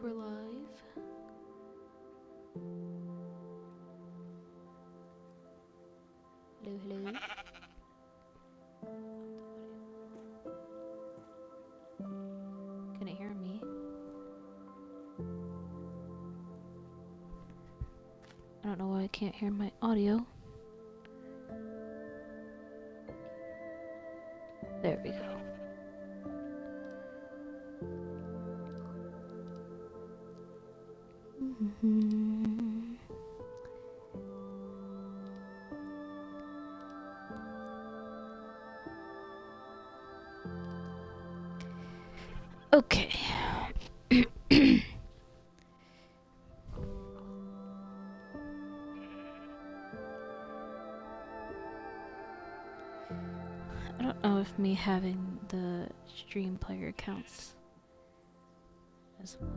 we're live. Hello, hello. Can it hear me? I don't know why I can't hear my audio. There we go. Okay. I don't know if me having the stream player counts as one.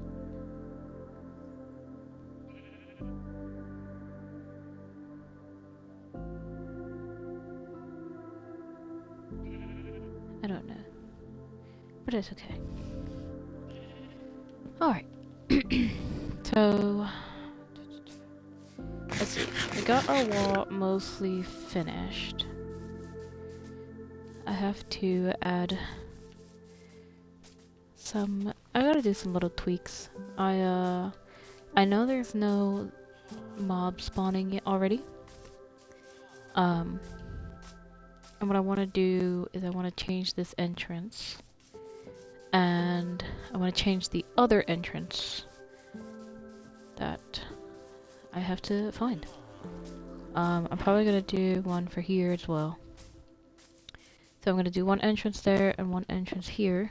I don't know. But it's okay. Alright. So let's see. We got our wall mostly finished. I have to add some. I gotta do some little tweaks. I know there's no mob spawning yet already. And what I want to do is I want to change this entrance, and I want to change the other entrance that I have to find. I'm probably gonna do one for here as well. So I'm gonna do one entrance there and one entrance here.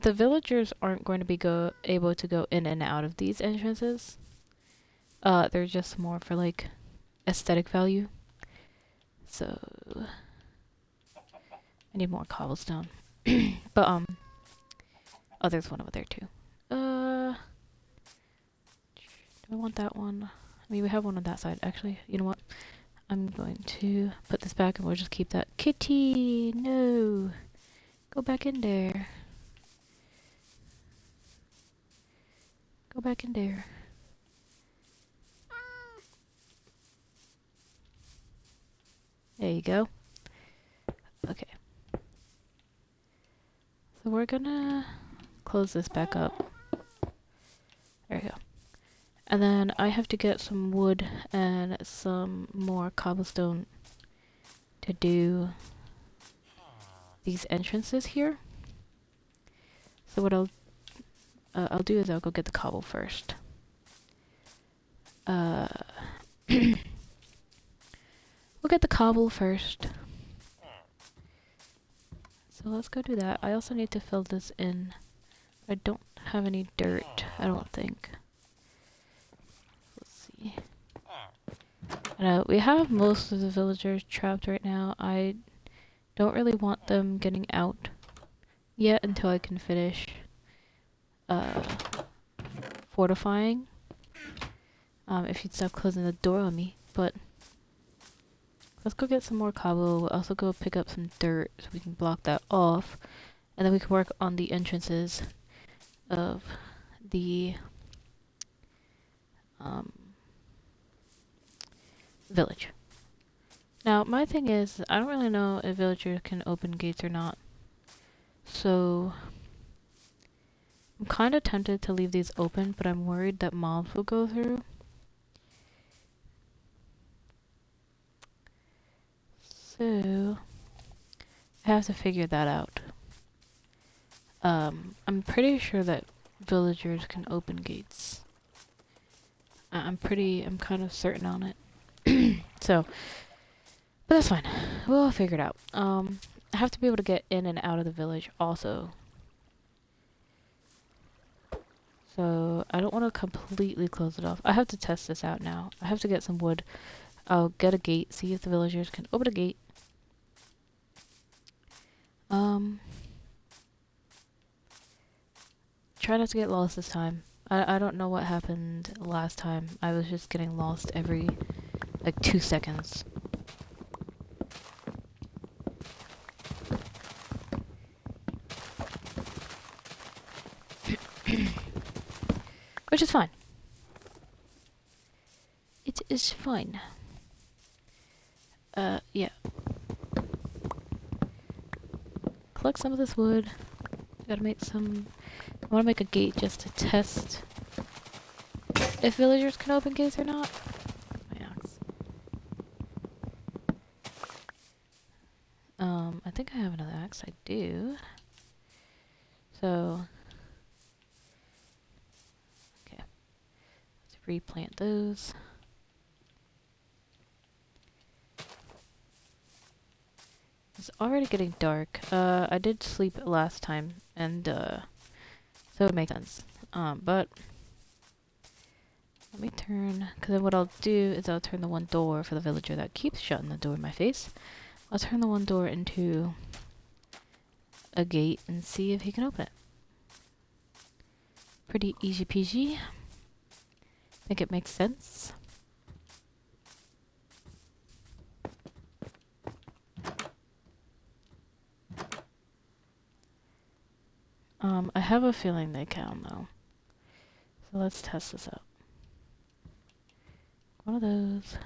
The villagers aren't going to be able to go in and out of these entrances. They're just more for like aesthetic value. So I need more cobblestone. But oh, there's one over there too. Do I want that one? I mean, we have one on that side. Actually, you know what? I'm going to put this back and we'll just keep that. Kitty, no, go back in there. Go back in there. There you go. Okay. So we're gonna close this back up. There we go. And then I have to get some wood and some more cobblestone to do these entrances here. So what I'll do is I'll go get the cobble first. We'll get the cobble first. So let's go do that. I also need to fill this in. I don't have any dirt, I don't think. Let's see. We have most of the villagers trapped right now. I don't really want them getting out yet until I can finish fortifying. If you'd stop closing the door on me. But let's go get some more cobble. We'll also go pick up some dirt so we can block that off. And then we can work on the entrances of the village. Now, my thing is, I don't really know if villagers can open gates or not. So I'm kind of tempted to leave these open, but I'm worried that mobs will go through. So I have to figure that out. I'm pretty sure that villagers can open gates. I'm kind of certain on it. So, but that's fine. We'll figure it out. I have to be able to get in and out of the village also. So I don't want to completely close it off. I have to test this out now. I have to get some wood. I'll get a gate, see if the villagers can open a gate. Try not to get lost this time. I don't know what happened last time. I was just getting lost every like 2 seconds. Which is fine. It is fine. Yeah. Collect some of this wood. Gotta make some... I wanna make a gate just to test if villagers can open gates or not. My axe. I think I have another axe. I do. So... okay. Let's replant those. It's already getting dark. I did sleep last time, and, so it makes sense. But... let me turn... because then what I'll do is I'll turn the one door for the villager that keeps shutting the door in my face. I'll turn the one door into a gate and see if he can open it. Pretty easy peasy. Think it makes sense. I have a feeling they can though. So let's test this out. One of those.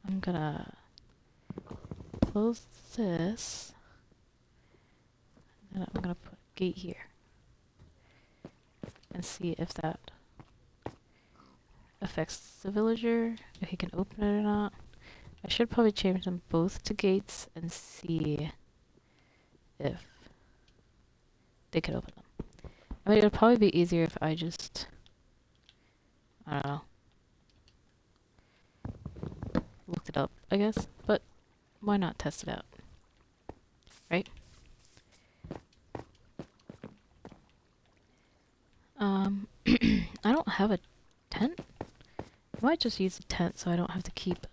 I'm gonna close this. And I'm gonna put a gate here. And see if that affects the villager, if he can open it or not. I should probably change them both to gates and see if they could open them. I mean, it would probably be easier if I just... I don't know. Looked it up, I guess. But why not test it out? Right? I don't have a tent. I might just use a tent so I don't have to keep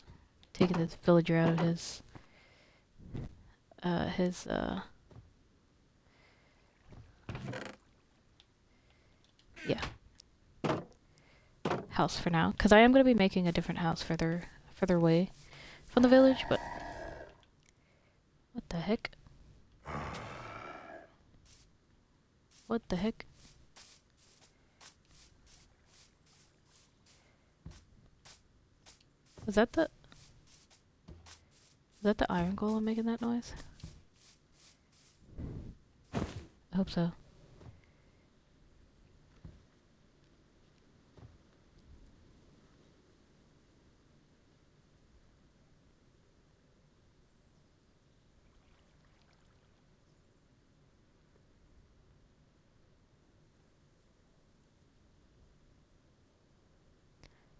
taking this villager out of his yeah, house for now, because I am going to be making a different house further away from the village. But what the heck? What the heck? Was that the iron golem making that noise? I hope so.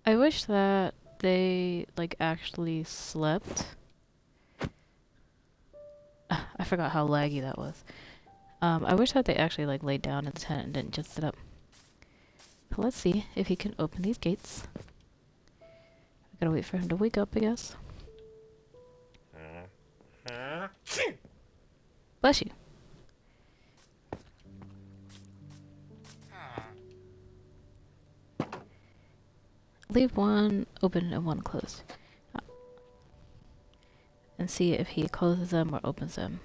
I wish that they, like, actually slept. I forgot how laggy that was. I wish that they actually, like, laid down in the tent and didn't just sit up. So let's see if he can open these gates. I gotta wait for him to wake up, I guess. Bless you. Leave one open and one closed. And see if he closes them or opens them.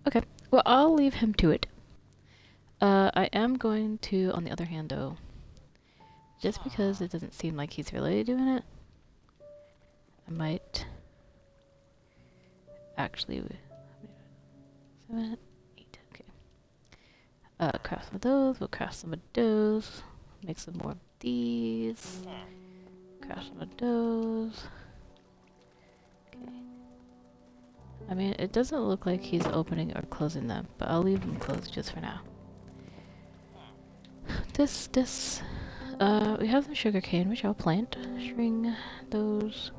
Okay, well, I'll leave him to it. I am going to, on the other hand, though, just because it doesn't seem like he's really doing it, I might actually... 7, 8, okay. Craft some of those, we'll craft some of those, make some more of these, craft some of those. Okay. I mean, it doesn't look like he's opening or closing them, but I'll leave them closed just for now. We have some sugarcane, which I'll plant. String those.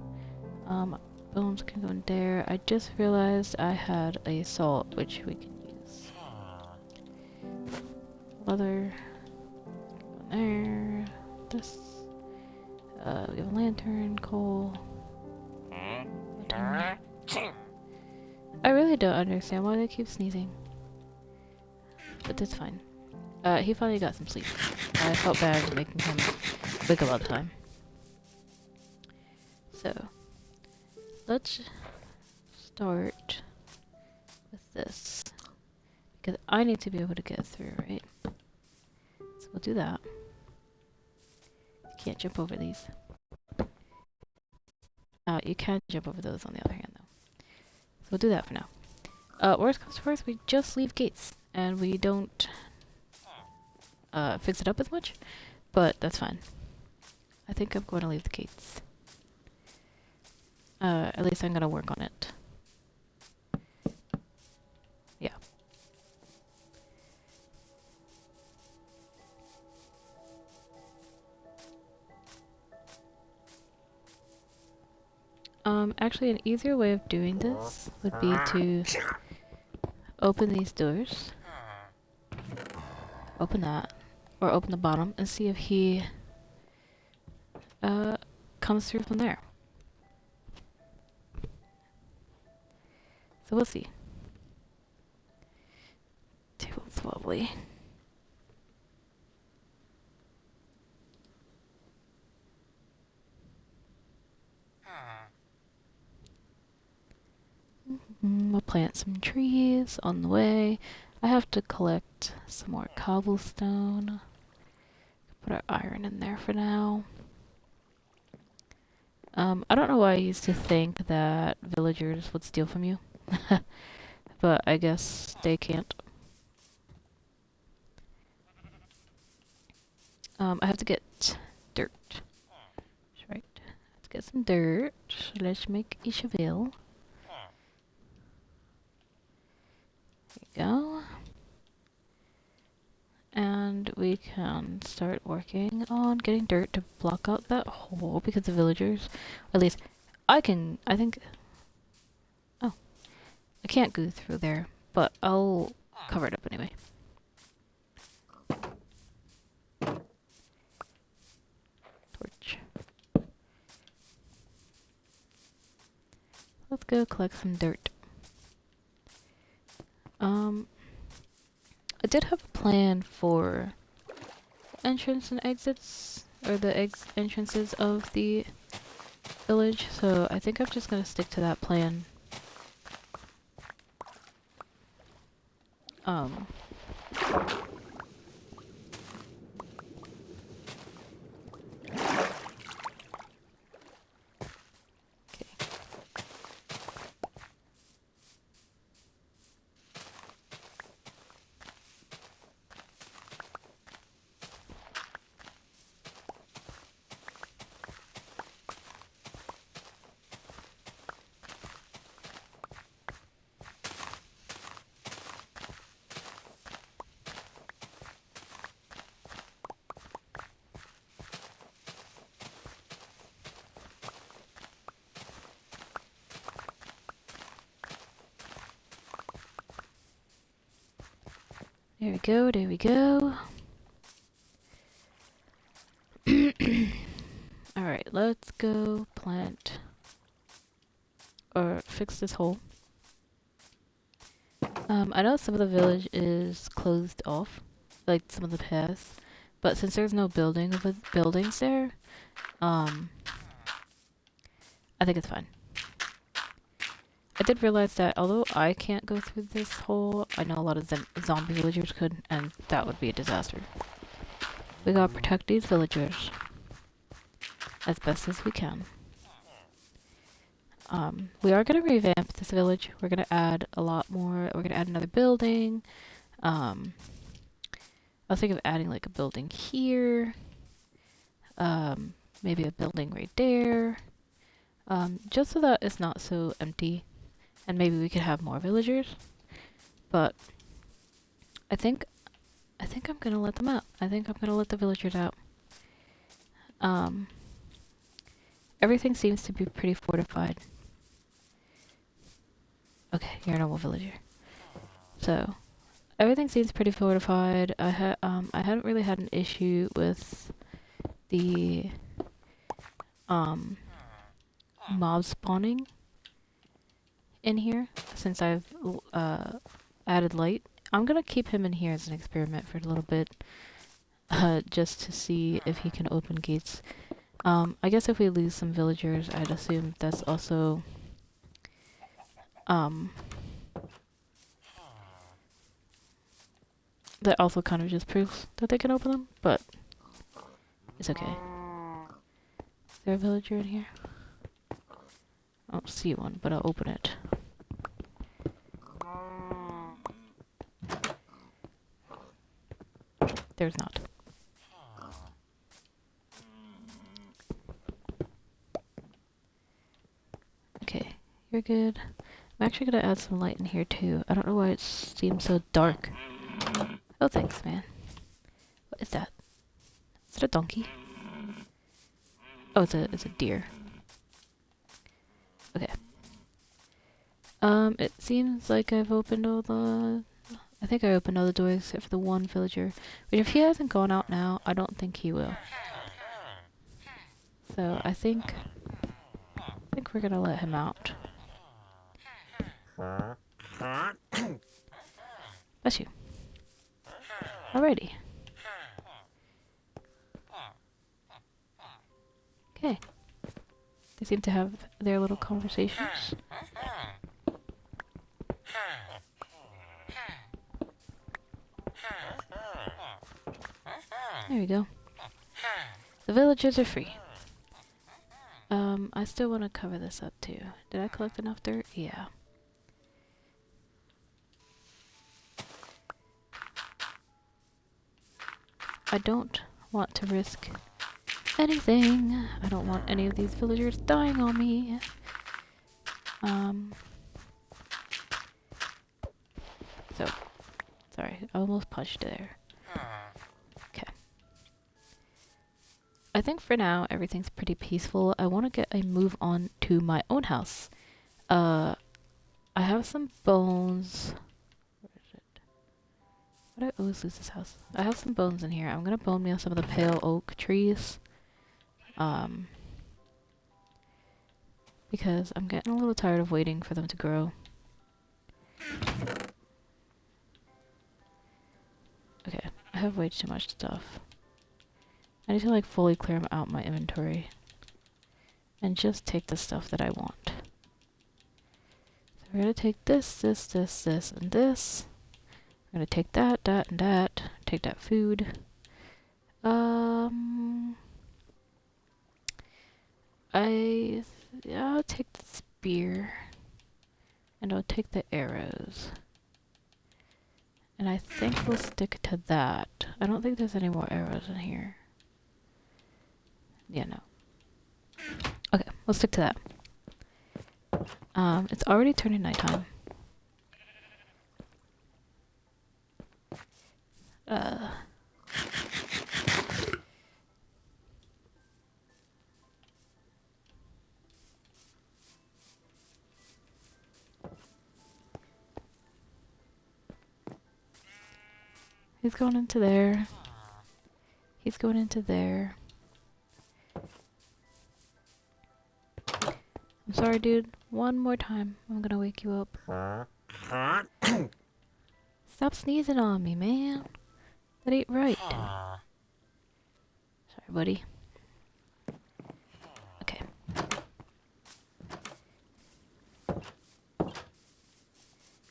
Bones can go in there. I just realized I had a salt, which we can use. Leather. Go in there. This. We have a lantern, coal. I really don't understand why they keep sneezing. But that's fine. He finally got some sleep. I felt bad making him wiggle all the time. So, let's start with this. Because I need to be able to get through, right? So we'll do that. Can't jump over these. You can jump over those on the other hand, though. So we'll do that for now. Worst comes to worst, we just leave gates. And we don't fix it up as much. But that's fine. I think I'm going to leave the gates. At least I'm going to work on it. Yeah. Actually an easier way of doing this would be to open these doors. Open that. Or open the bottom and see if he comes through from there. So we'll see. Table's lovely. We'll plant some trees on the way. I have to collect some more cobblestone. Put our iron in there for now. I don't know why I used to think that villagers would steal from you. But I guess they can't. I have to get dirt. That's right. Let's get some dirt. Let's make a shovel. There you go. And we can start working on getting dirt to block out that hole because the villagers, at least I think, oh, I can't go through there, but I'll cover it up anyway. Torch. Let's go collect some dirt. I did have a plan for entrance and exits, or the entrances of the village, so I think I'm just gonna stick to that plan. There we go, there we go. Alright, let's go plant or fix this hole. I know some of the village is closed off, like some of the paths, but since there's no buildings there, I think it's fine. I did realize that although I can't go through this hole, I know a lot of zombie villagers could, and that would be a disaster. We gotta protect these villagers as best as we can. We are gonna revamp this village. We're gonna add a lot more. We're gonna add another building. I was thinking of adding like a building here. Maybe a building right there. Just so that it's not so empty. And maybe we could have more villagers. But I think I'm gonna let them out. I think I'm gonna let the villagers out. Everything seems to be pretty fortified. Okay, you're a normal villager. So everything seems pretty fortified. I hadn't really had an issue with the mob spawning. in here since I've added light. I'm gonna keep him in here as an experiment for a little bit, just to see if he can open gates. I guess if we lose some villagers, I'd assume that's also that also kind of just proves that they can open them, but it's okay. Is there a villager in here? I don't see one, but I'll open it. There's not. Okay, you're good. I'm actually gonna add some light in here too. I don't know why it seems so dark. Oh, thanks, man. What is that? Is it a donkey? Oh, it's a deer. Okay. It seems like I've opened all the... I think I opened all the doors except for the one villager. But if he hasn't gone out now, I don't think he will. So I think we're gonna let him out. Bless you. Alrighty. Okay. They seem to have their little conversations. There we go. The villagers are free. I still want to cover this up too. Did I collect enough dirt? Yeah. I don't want to risk anything. I don't want any of these villagers dying on me. So, sorry, I almost punched there. Okay. I think for now everything's pretty peaceful. I want to get a move on to my own house. I have some bones. Where is it? Why do I always lose this house? I have some bones in here. I'm gonna bone meal some of the pale oak trees. Because I'm getting a little tired of waiting for them to grow. Okay, I have way too much stuff. I need to like fully clear out my inventory. And just take the stuff that I want. So we're gonna take this, this, this, this, and this. We're gonna take that, that, and that. Take that food. I'll take the spear. And I'll take the arrows. And I think we'll stick to that. I don't think there's any more arrows in here. Yeah, no. Okay, we'll stick to that. It's already turning nighttime. He's going into there. He's going into there. I'm sorry, dude. One more time. I'm gonna wake you up. Stop sneezing on me, man. That ain't right. Sorry, buddy. Okay.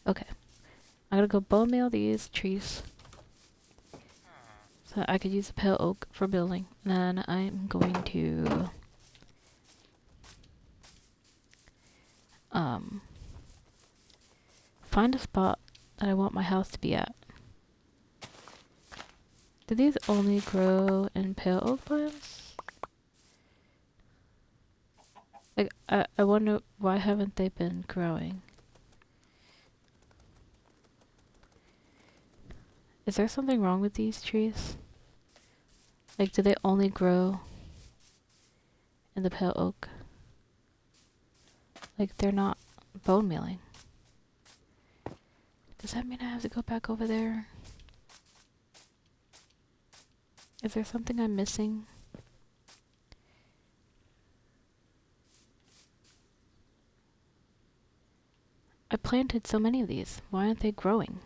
Okay. I'm gonna go bone meal these trees. So I could use the pale oak for building. Then I'm going to find a spot that I want my house to be at. Do these only grow in pale oak plants? Like, I wonder why haven't they been growing? Is there something wrong with these trees? Like, do they only grow in the pale oak? Like, they're not bone mealing. Does that mean I have to go back over there? Is there something I'm missing? I planted so many of these. Why aren't they growing?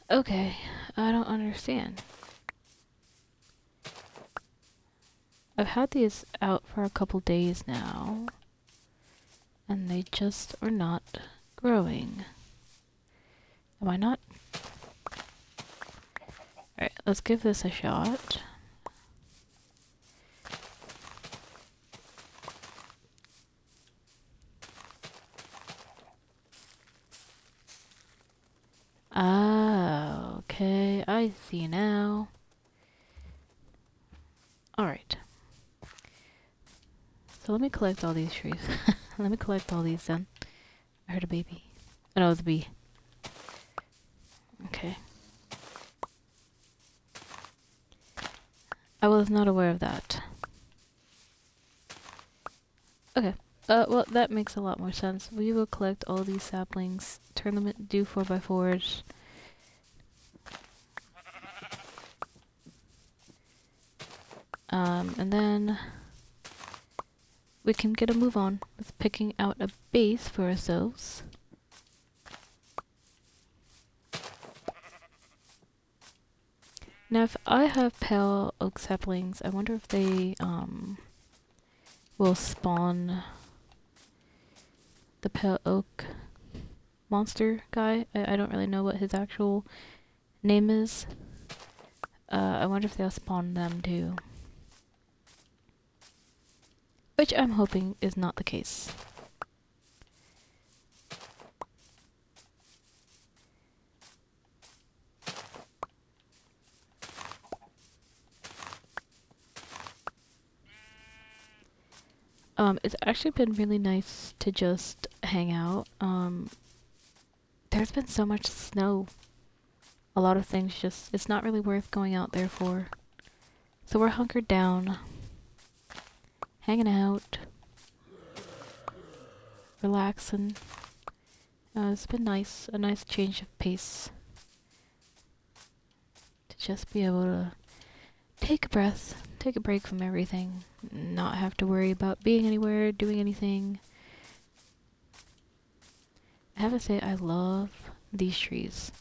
Okay, I don't understand. I've had these out for a couple days now, and they just are not growing. Am I not? Alright, let's give this a shot. Ah, okay, I see now. Alright. So let me collect all these trees. Let me collect all these then. I heard a baby. Oh no, it's a bee. Okay. I was not aware of that. Okay. Well, that makes a lot more sense. We will collect all these saplings, turn them into 4x4s. And then we can get a move on with picking out a base for ourselves. Now, if I have pale oak saplings, I wonder if they, will spawn the pale oak monster guy. I don't really know what his actual name is. I wonder if they'll spawn them too. Which I'm hoping is not the case. It's actually been really nice to just hang out. There's been so much snow. A lot of things just, it's not really worth going out there for. So we're hunkered down, hanging out, relaxing. It's been nice, a nice change of pace. To just be able to take a breath, take a break from everything, not have to worry about being anywhere, doing anything. I have to say, I love these trees.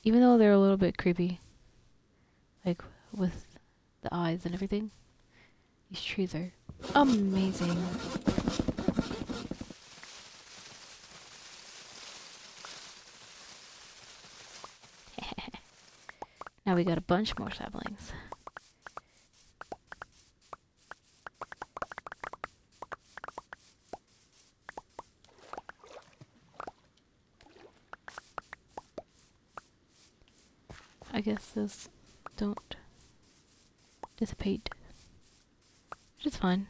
Even though they're a little bit creepy, like with the eyes and everything, these trees are amazing. Now we got a bunch more saplings. I guess those don't dissipate, which is fine.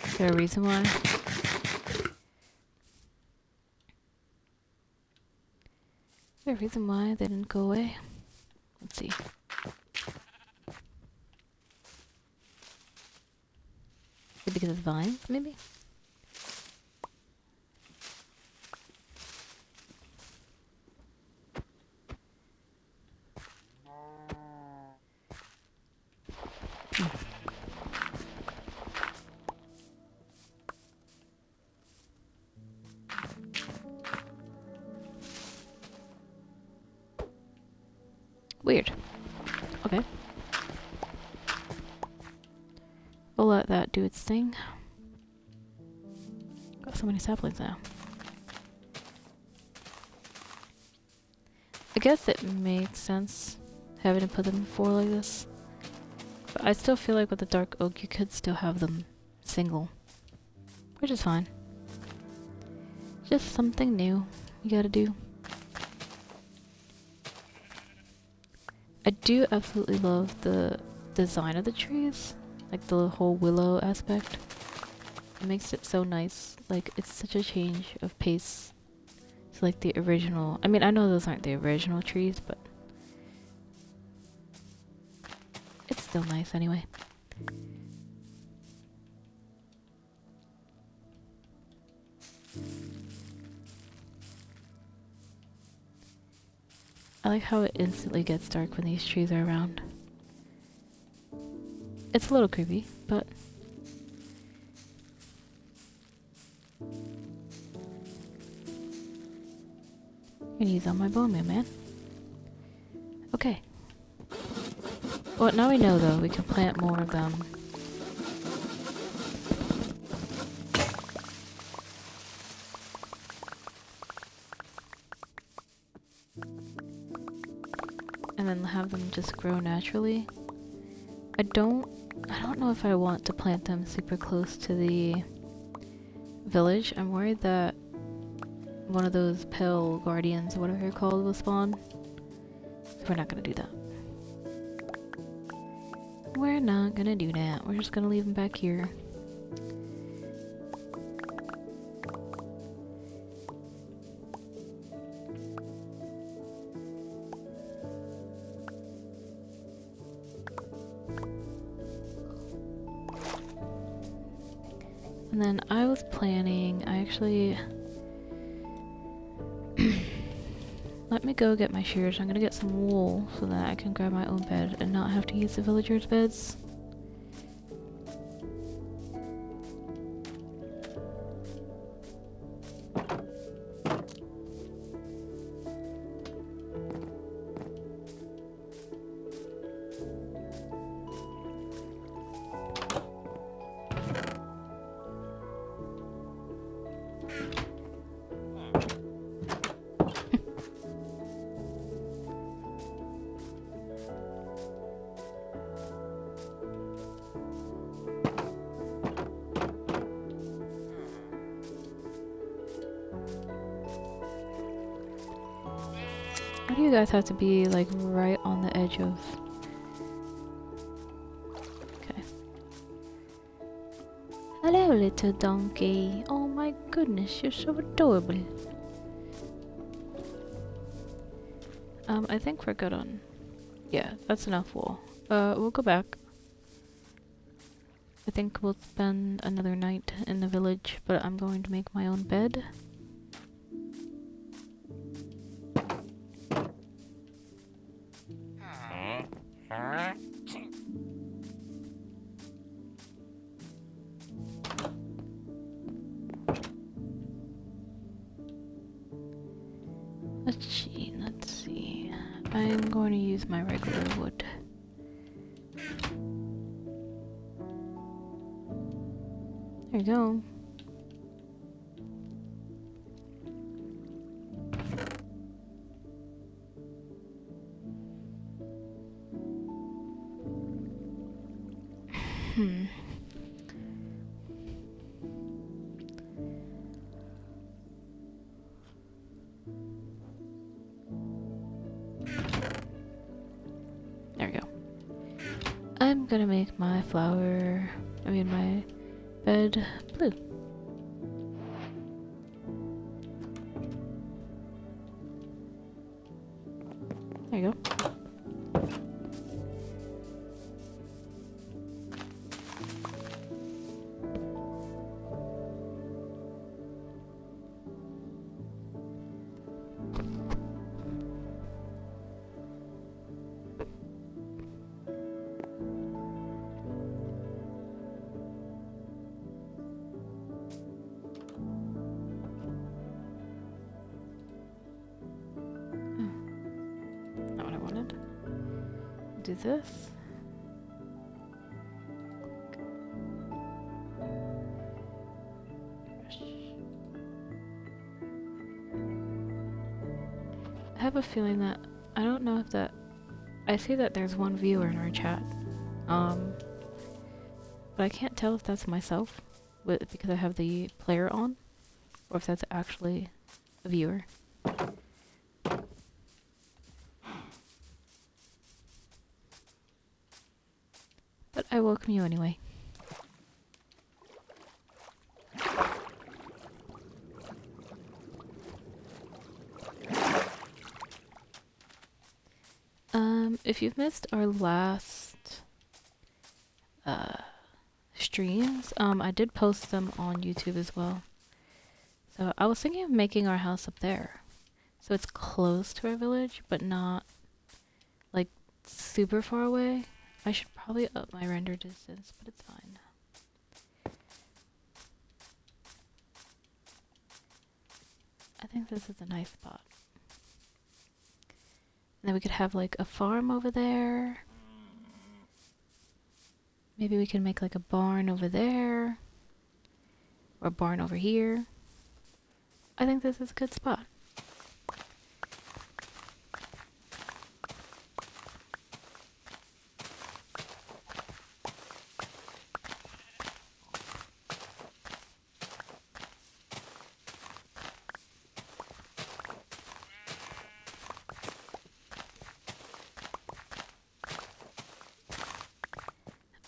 Is there a reason why? Is there a reason why they didn't go away? Let's see. Is it because it's vines, maybe? Weird. Okay. We'll let that do its thing. Got so many saplings now. I guess it makes sense having to put them in 4 like this. But I still feel like with the dark oak you could still have them single. which is fine. Just something new you gotta do. I do absolutely love the design of the trees, like the whole willow aspect. It makes it so nice. Like, it's such a change of pace to like the original. I mean, I know those aren't the original trees, but it's still nice anyway. I like how it instantly gets dark when these trees are around. It's a little creepy, but I'm gonna use all my bone meal, man. Okay. Well, now we know though, we can plant more of them. And then have them just grow naturally. I don't know if I want to plant them super close to the village. I'm worried that one of those pale guardians, whatever they're called, will spawn. So we're not gonna do that. We're not gonna do that. We're just gonna leave them back here. And then I was planning, I actually... Let me go get my shears. I'm gonna get some wool so that I can grab my own bed and not have to use the villagers' beds. Why do you guys have to be like right on the edge of... Okay. Hello, little donkey. Oh my goodness, you're so adorable. I think we're good on... Yeah, that's enough wool. We'll go back. I think we'll spend another night in the village, but I'm going to make my own bed. Let's see. I'm going to use my regular wood. There you go. There we go. I'm gonna make my my bed blue. There you go. Do this. I have a feeling that I don't know if that I see that there's one viewer in our chat. But I can't tell if that's myself because I have the player on, or if that's actually a viewer. But I welcome you anyway. If you've missed our last streams, I did post them on YouTube as well. So I was thinking of making our house up there. So it's close to our village, but not like super far away. I should probably up my render distance, but it's fine. I think this is a nice spot. And then we could have like a farm over there. Maybe we can make like a barn over there. Or a barn over here. I think this is a good spot.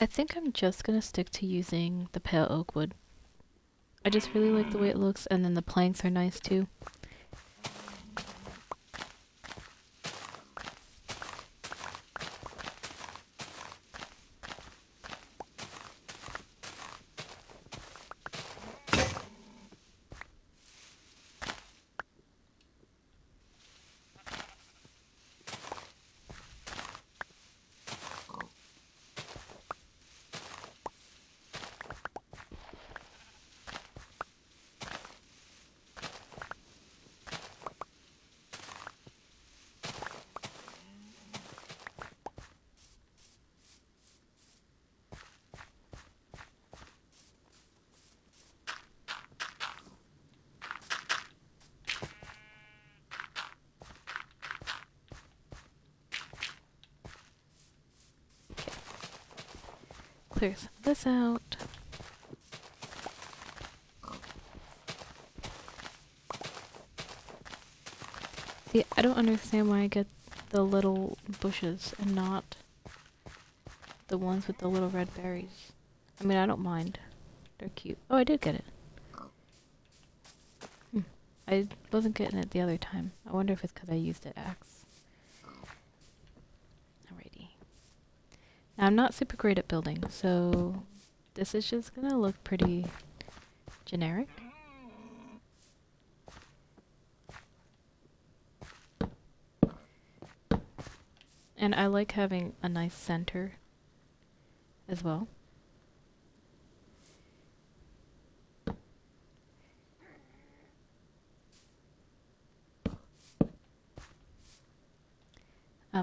I think I'm just gonna stick to using the pale oak wood. I just really like the way it looks, and then the planks are nice too. Clear some of this out. See, I don't understand why I get the little bushes and not the ones with the little red berries. I mean, I don't mind. They're cute. Oh, I did get it. I wasn't getting it the other time. I wonder if it's because I used the axe. Alrighty. Now, I'm not super great at building, so this is just gonna look pretty generic. And I like having a nice center as well.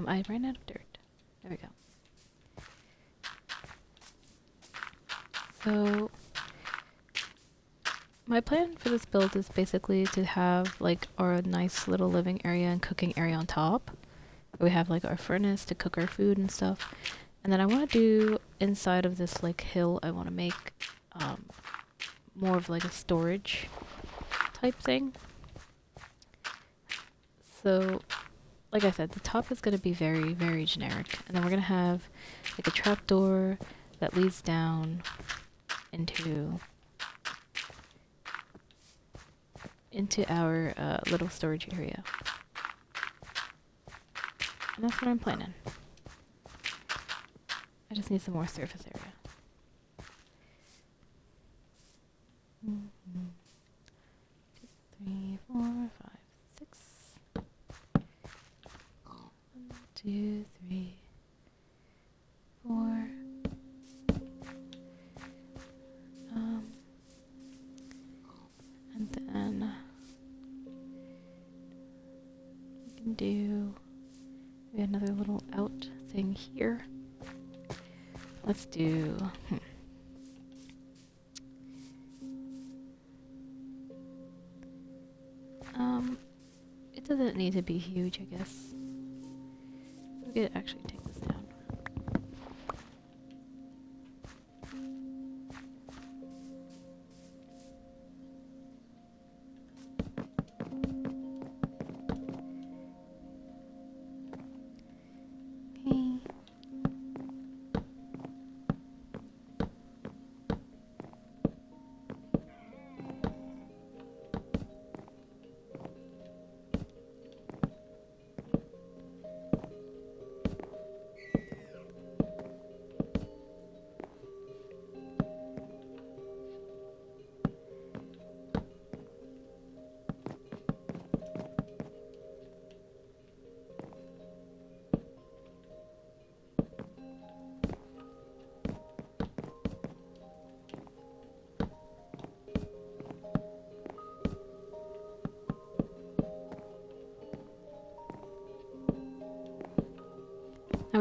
I ran out of dirt. There we go. So my plan for this build is basically to have like our nice little living area and cooking area on top. We have like our furnace to cook our food and stuff. And then I want to do inside of this like hill, I want to make more of like a storage type thing. So like I said, the top is going to be very, very generic. And then we're going to have like a trapdoor that leads down into our little storage area. And that's what I'm planning. I just need some more surface area. 1, 2, 3, 4, 5, 6. 1, 2, 3, 4. And then we can do another little out thing here. Let's do it doesn't need to be huge, I guess. So we could actually take this down.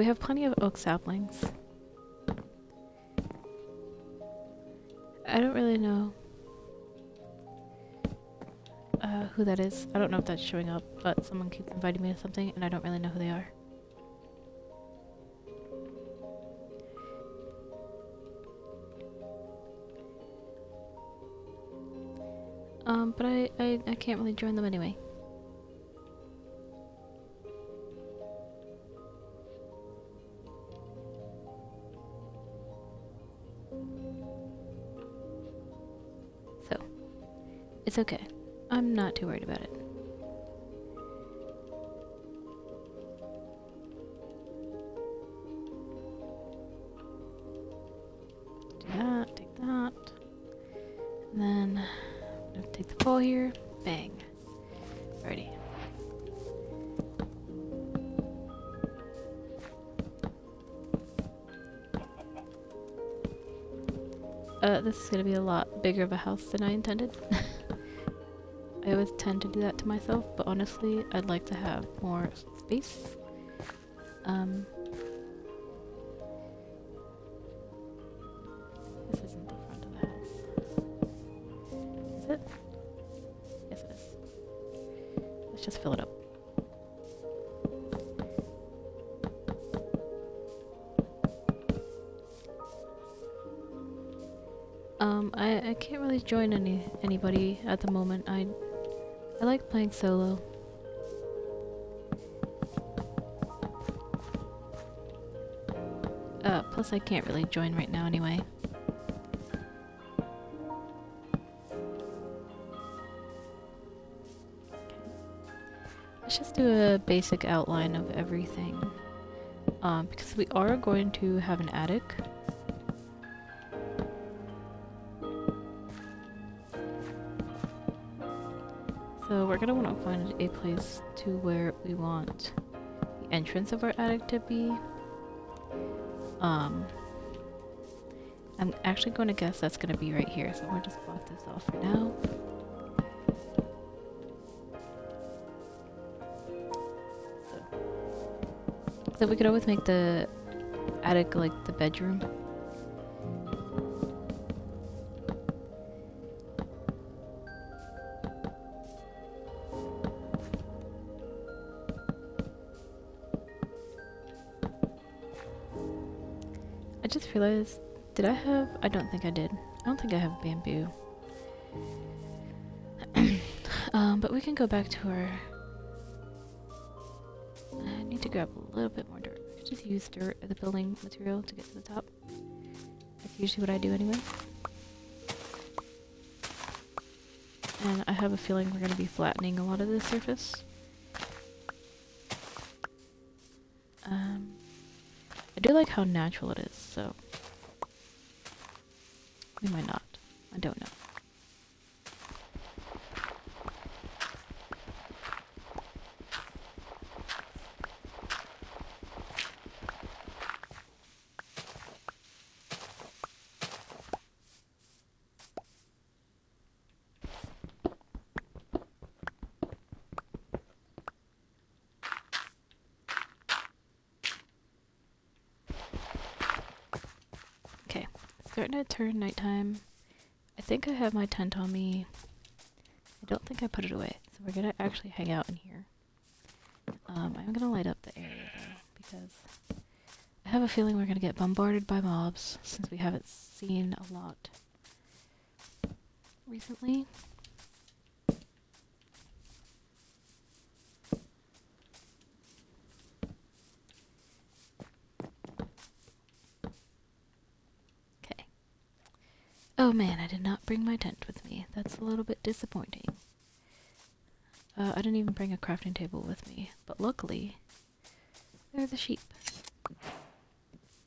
we have plenty of oak saplings. I don't really know who that is. I don't know if that's showing up, but someone keeps inviting me to something and I don't really know who they are. But I can't really join them anyway. So, it's okay. I'm not too worried about it. Do that, take that. And then I'm gonna take the ball here. Bang. Alrighty. This is gonna be a lot bigger of a house than I intended. I always tend to do that to myself, but honestly, I'd like to have more space. This isn't the front of the house. Is it? Yes, it is. Let's just fill it up. I can't really join anybody at the moment. I like playing solo. Plus I can't really join right now anyway. Let's just do a basic outline of everything. Because we are going to have an attic. So we're gonna want to find a place to where we want the entrance of our attic to be. I'm actually going to guess that's going to be right here, so we'll just block this off for now. So we could always make the attic like the bedroom. I just realized, did I have? I don't think I did. I don't think I have bamboo. But we can go back to our... I need to grab a little bit more dirt. I could just use dirt as a building material to get to the top. That's usually what I do anyway. And I have a feeling we're going to be flattening a lot of this surface. I do like how natural it is, so we might not. I don't know. Starting to turn nighttime. I think I have my tent on me. I don't think I put it away, so we're gonna actually hang out in here. I'm gonna light up the area though, because I have a feeling we're gonna get bombarded by mobs since we haven't seen a lot recently. Oh man, I did not bring my tent with me. That's a little bit disappointing. I didn't even bring a crafting table with me, but luckily, there's a sheep.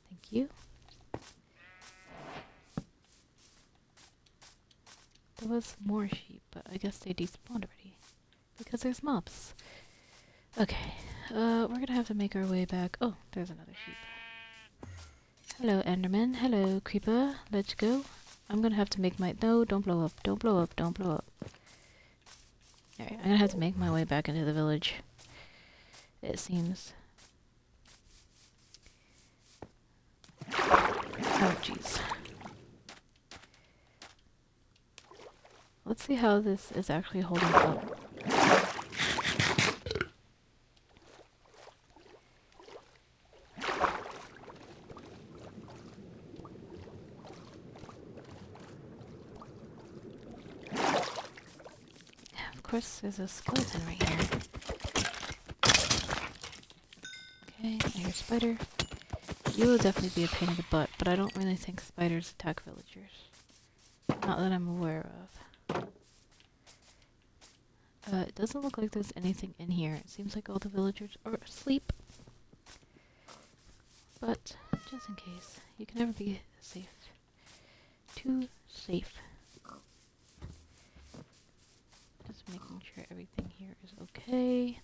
Thank you. There was more sheep, but I guess they despawned already. Because there's mobs. Okay, we're gonna have to make our way back. Oh, there's another sheep. Hello, Enderman. Hello, Creeper. Let's go. I'm gonna have to make my... No, don't blow up. Don't blow up. Don't blow up. Alright, I'm gonna have to make my way back into the village. It seems. let's see how this is actually holding up. Of course, there's a skeleton right here. Okay, I hear a spider. You will definitely be a pain in the butt, but I don't really think spiders attack villagers. Not that I'm aware of. It doesn't look like there's anything in here. It seems like all the villagers are asleep. But, just in case, you can never be safe. Too safe. Just making sure everything here is okay.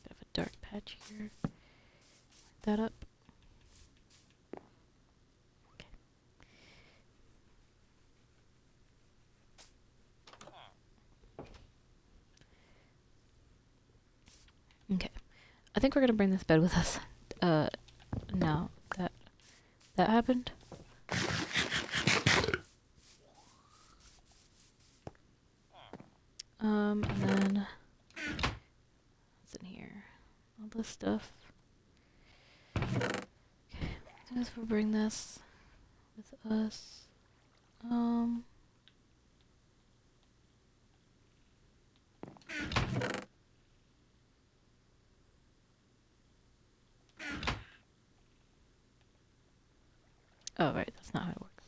Bit of a dark patch here. Light that up. Okay. I think we're gonna bring this bed with us. Now that happened. And then what's in here? All this stuff. Okay, I guess we'll bring this with us. Oh, right, that's not how it works.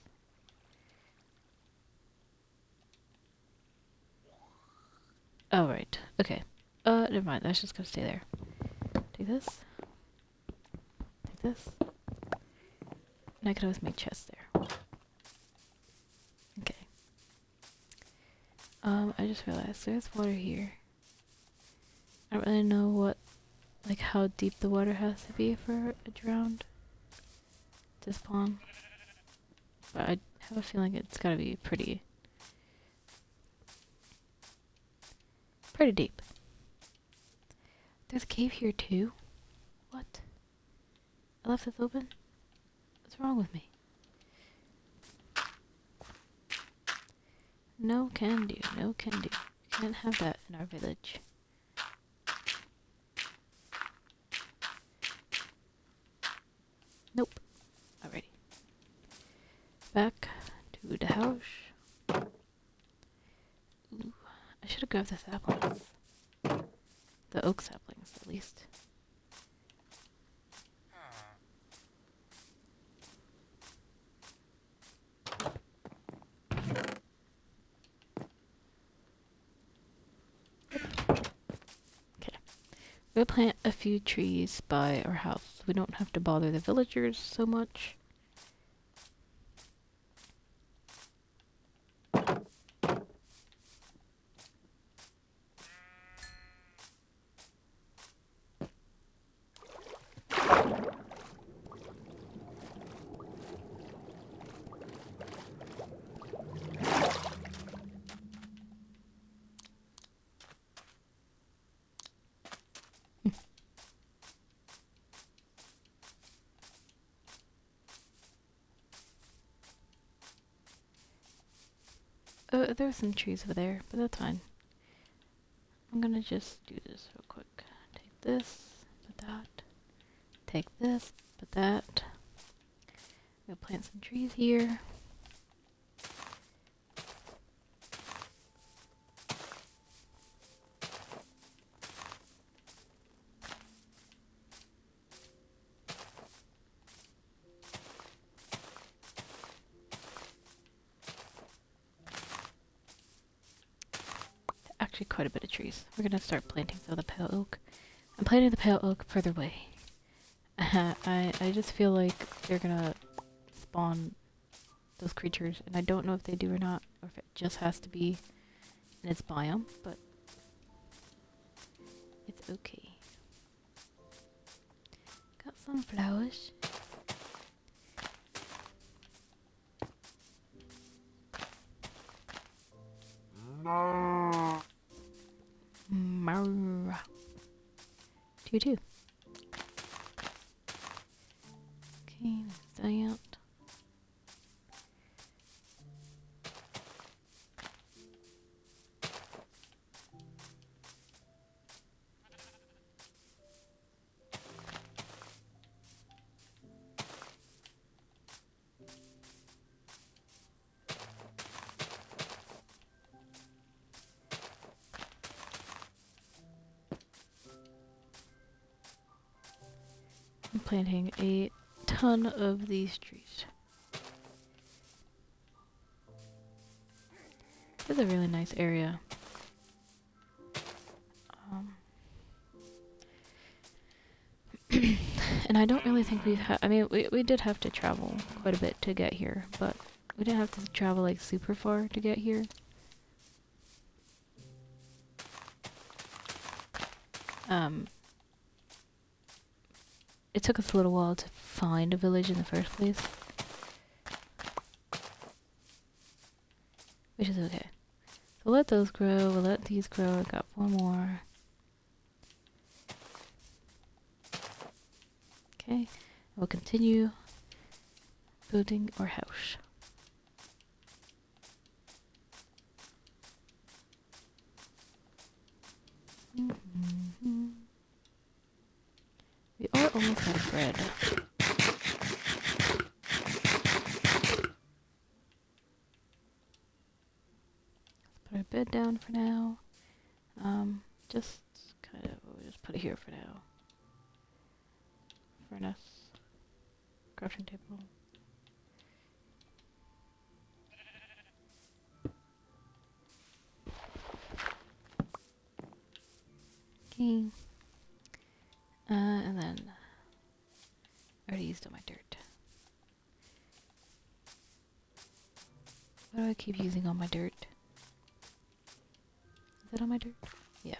Oh, right, okay. Never mind, that's just gonna stay there. Take this. Take this. And I could always make chests there. Okay. I just realized there's water here. I don't really know what, like, how deep the water has to be for a drowned to spawn. But I have a feeling it's gotta be pretty deep. There's a cave here too? What? I left this open? What's wrong with me? No can do, no can do. Can't have that in our village. Nope. Alrighty. Back to the house. Ooh, I should have grabbed the saplings. The oak saplings, at least. Okay. We'll plant a few trees by our house. We don't have to bother the villagers so much. There are some trees over there, but that's fine. I'm gonna just do this real quick. Take this, put that. Take this, put that. We'll plant some trees here. Actually quite a bit of trees. We're gonna start planting some of the pale oak. I'm planting the pale oak further away. I just feel like they're gonna spawn those creatures, and I don't know if they do or not, or if it just has to be in its biome, but it's okay. Got some flowers. Marrr. To you too. planting a ton of these trees. It's a really nice area. And I don't really think we've had, I mean, we did have to travel quite a bit to get here, but we didn't have to travel like super far to get here. It took us a little while to find a village in the first place. Which is okay. So let those grow, we'll let these grow, I got 4 more. Okay, we'll continue building our house. We are almost out of bread. Let's put our bed down for now. Just kind of, we'll just put it here for now. Furnace. Crafting table. Okay. And then I already used all my dirt. Why do I keep using all my dirt? Is that all my dirt? Yeah.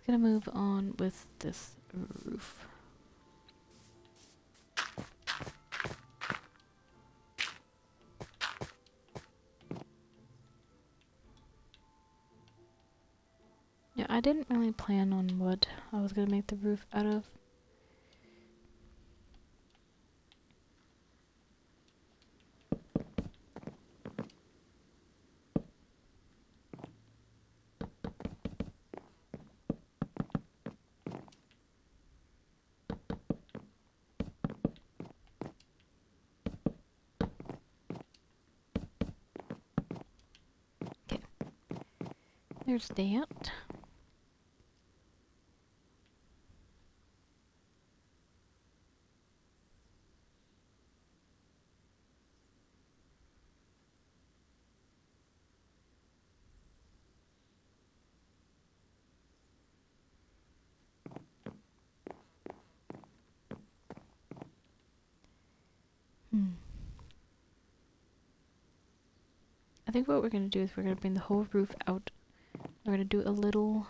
Gonna move on with this roof. Yeah, I didn't really plan on what I was gonna make the roof out of. There's that. I think what we're gonna do is we're gonna bring the whole roof out. We're gonna do a little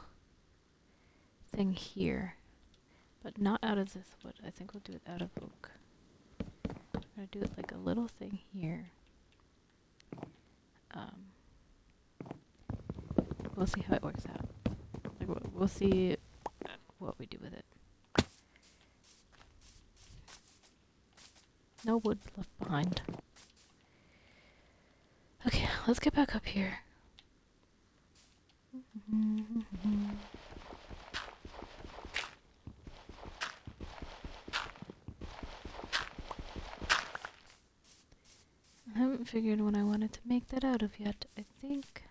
thing here, but not out of this wood. I think we'll do it out of oak. We're gonna do it like a little thing here. We'll see how it works out. Like we'll see what we do with it. No wood left behind. Okay, let's get back up here. I haven't figured what I wanted to make that out of yet. I think...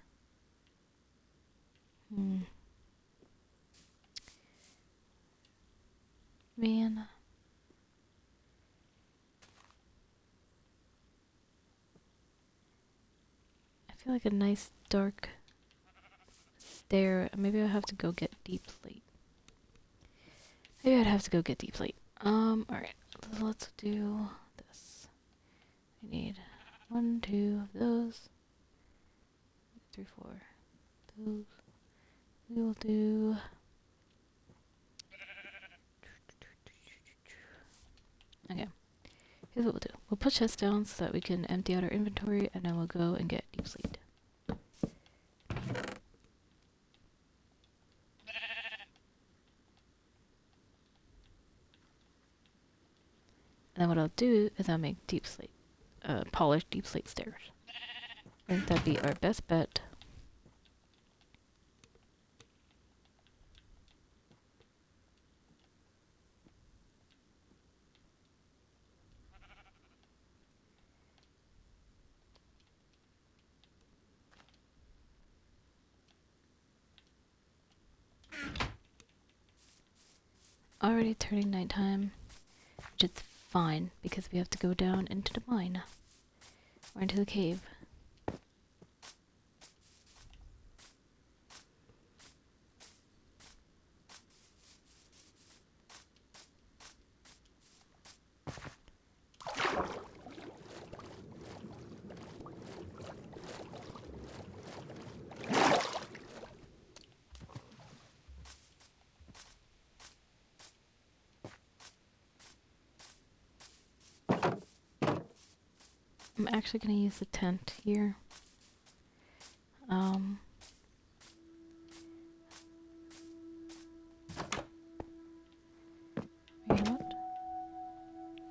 Man. I feel like a nice dark stair. Maybe I'll have to go get deep slate. Maybe I'd have to go get deep slate. Alright. Let's do this. I need 1, 2 of those. 3, 4. Those. We will do... Okay. Here's what we'll do. We'll put chests down so that we can empty out our inventory, and then we'll go and get deep slate. And then what I'll do is I'll make deep slate, polished deep slate stairs. I think that'd be our best bet. Already turning nighttime, which is fine because we have to go down into the mine or into the cave. I'm actually going to use the tent here. You know what?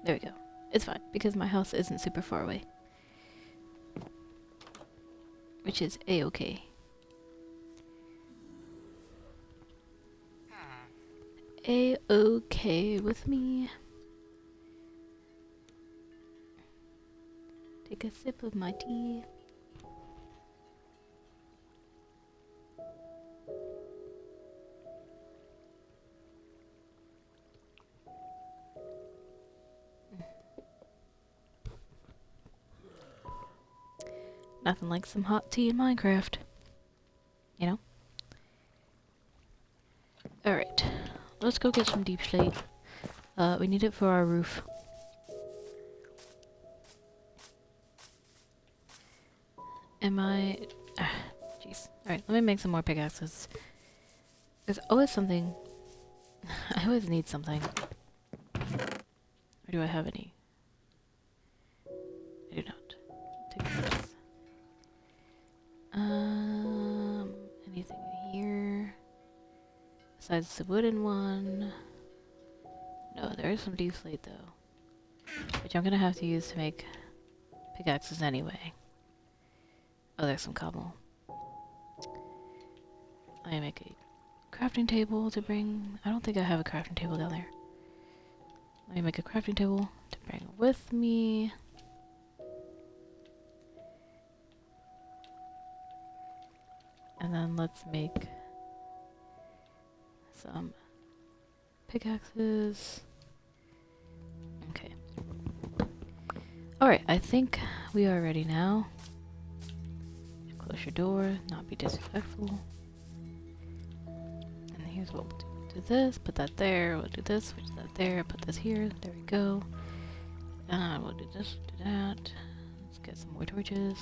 There we go. It's fine, because my house isn't super far away. Which is a-okay. A-okay with me. Take a sip of my tea. Nothing like some hot tea in Minecraft. You know? Alright. Let's go get some deep slate. We need it for our roof. Am I... Jeez. Alright, let me make some more pickaxes. There's always something... I always need something. Or do I have any? I do not. Take this. Anything in here? Besides the wooden one. No, there is some deep slate though. Which I'm gonna have to use to make pickaxes anyway. Oh, there's some cobble. I make a crafting table to bring... I don't think I have a crafting table down there. Let me make a crafting table to bring with me. And then let's make some pickaxes. Okay. Alright, I think we are ready now. Close your door, not be disrespectful. And here's what we'll do. Do this, put that there, we'll do this, switch that there, put this here, there we go. And we'll do this, do that. Let's get some more torches.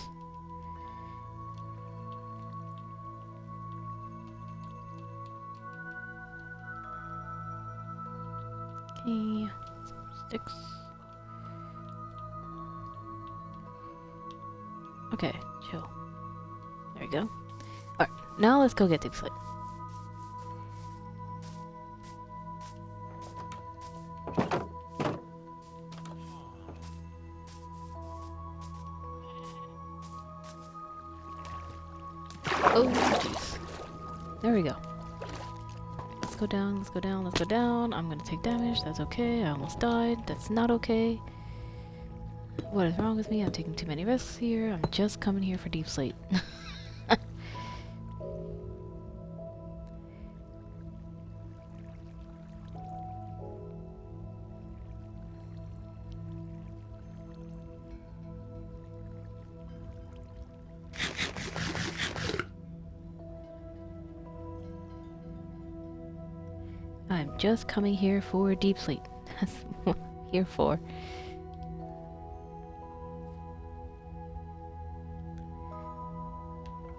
Okay, some sticks. Okay, chill. There we go. Alright, now let's go get deep slate. Oh, jeez. There we go. Let's go down, let's go down, let's go down. I'm gonna take damage, that's okay. I almost died, that's not okay. What is wrong with me? I'm taking too many risks here. I'm just coming here for deep slate. I'm just coming here for deep slate. That's what I'm here for.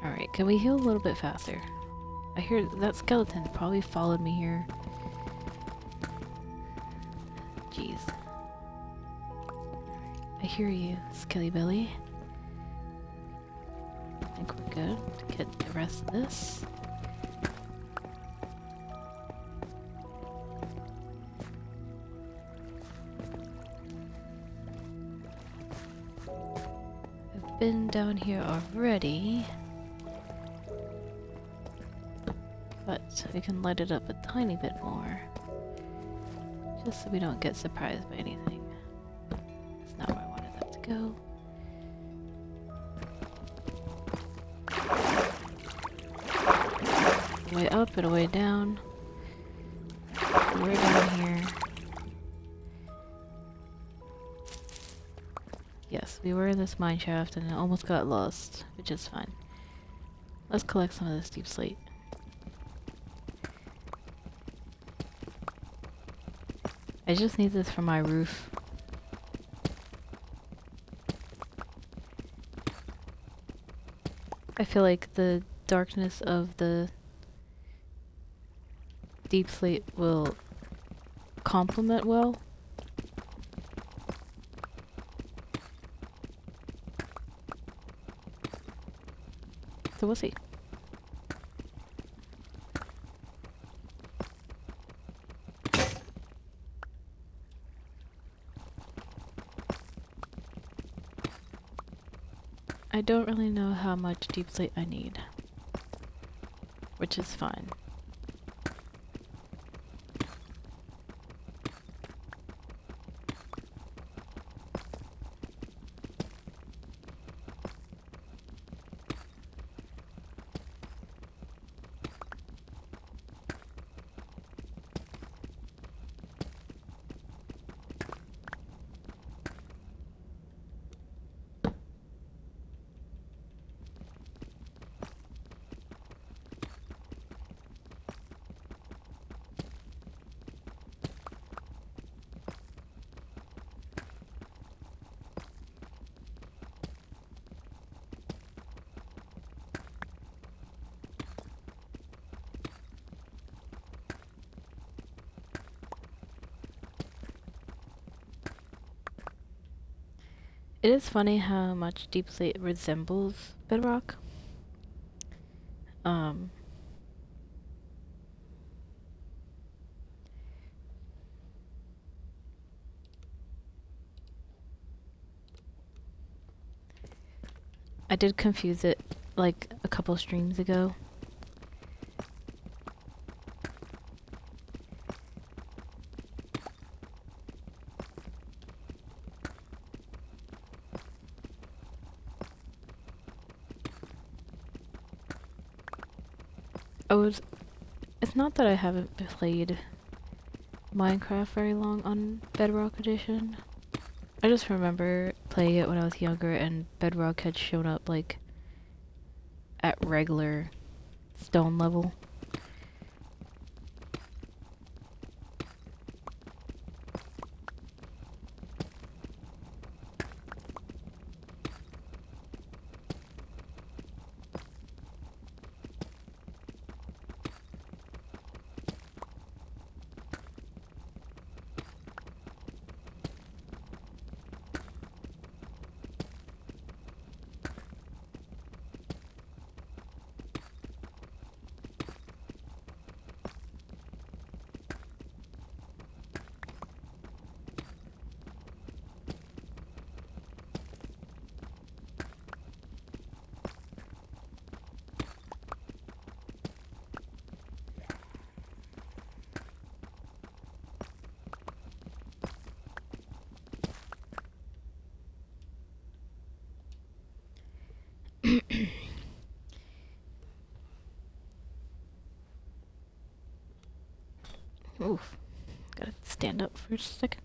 Alright, can we heal a little bit faster? I hear that skeleton probably followed me here. Jeez. I hear you, Skelly Belly. I think we're good to get the rest of this. been down here already. But we can light it up a tiny bit more. Just so we don't get surprised by anything. That's not where I wanted that to go. Way up and a way down. We're down here. Yes, we were in this mine shaft and almost got lost, which is fine. Let's collect some of this deep slate. I just need this for my roof. I feel like the darkness of the deep slate will complement well. So we'll see. I don't really know how much deep slate I need, which is fine. It is funny how much deep slate resembles bedrock. I did confuse it like a couple streams ago. It's not that I haven't played Minecraft very long on Bedrock Edition. I just remember playing it when I was younger and Bedrock had shown up like at regular stone level. Oof. Gotta stand up for a second.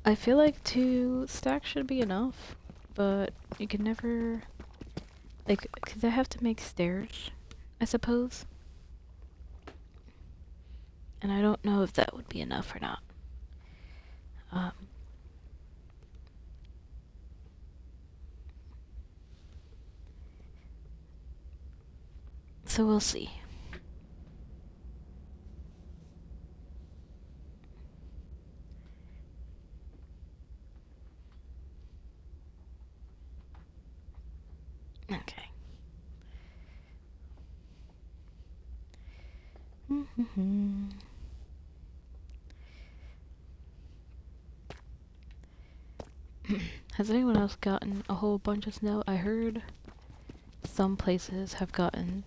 I feel like 2 stacks should be enough, but you can never... Like, because I have to make stairs, I suppose. And I don't know if that would be enough or not. So we'll see. Okay. Has anyone else gotten a whole bunch of snow? I heard some places have gotten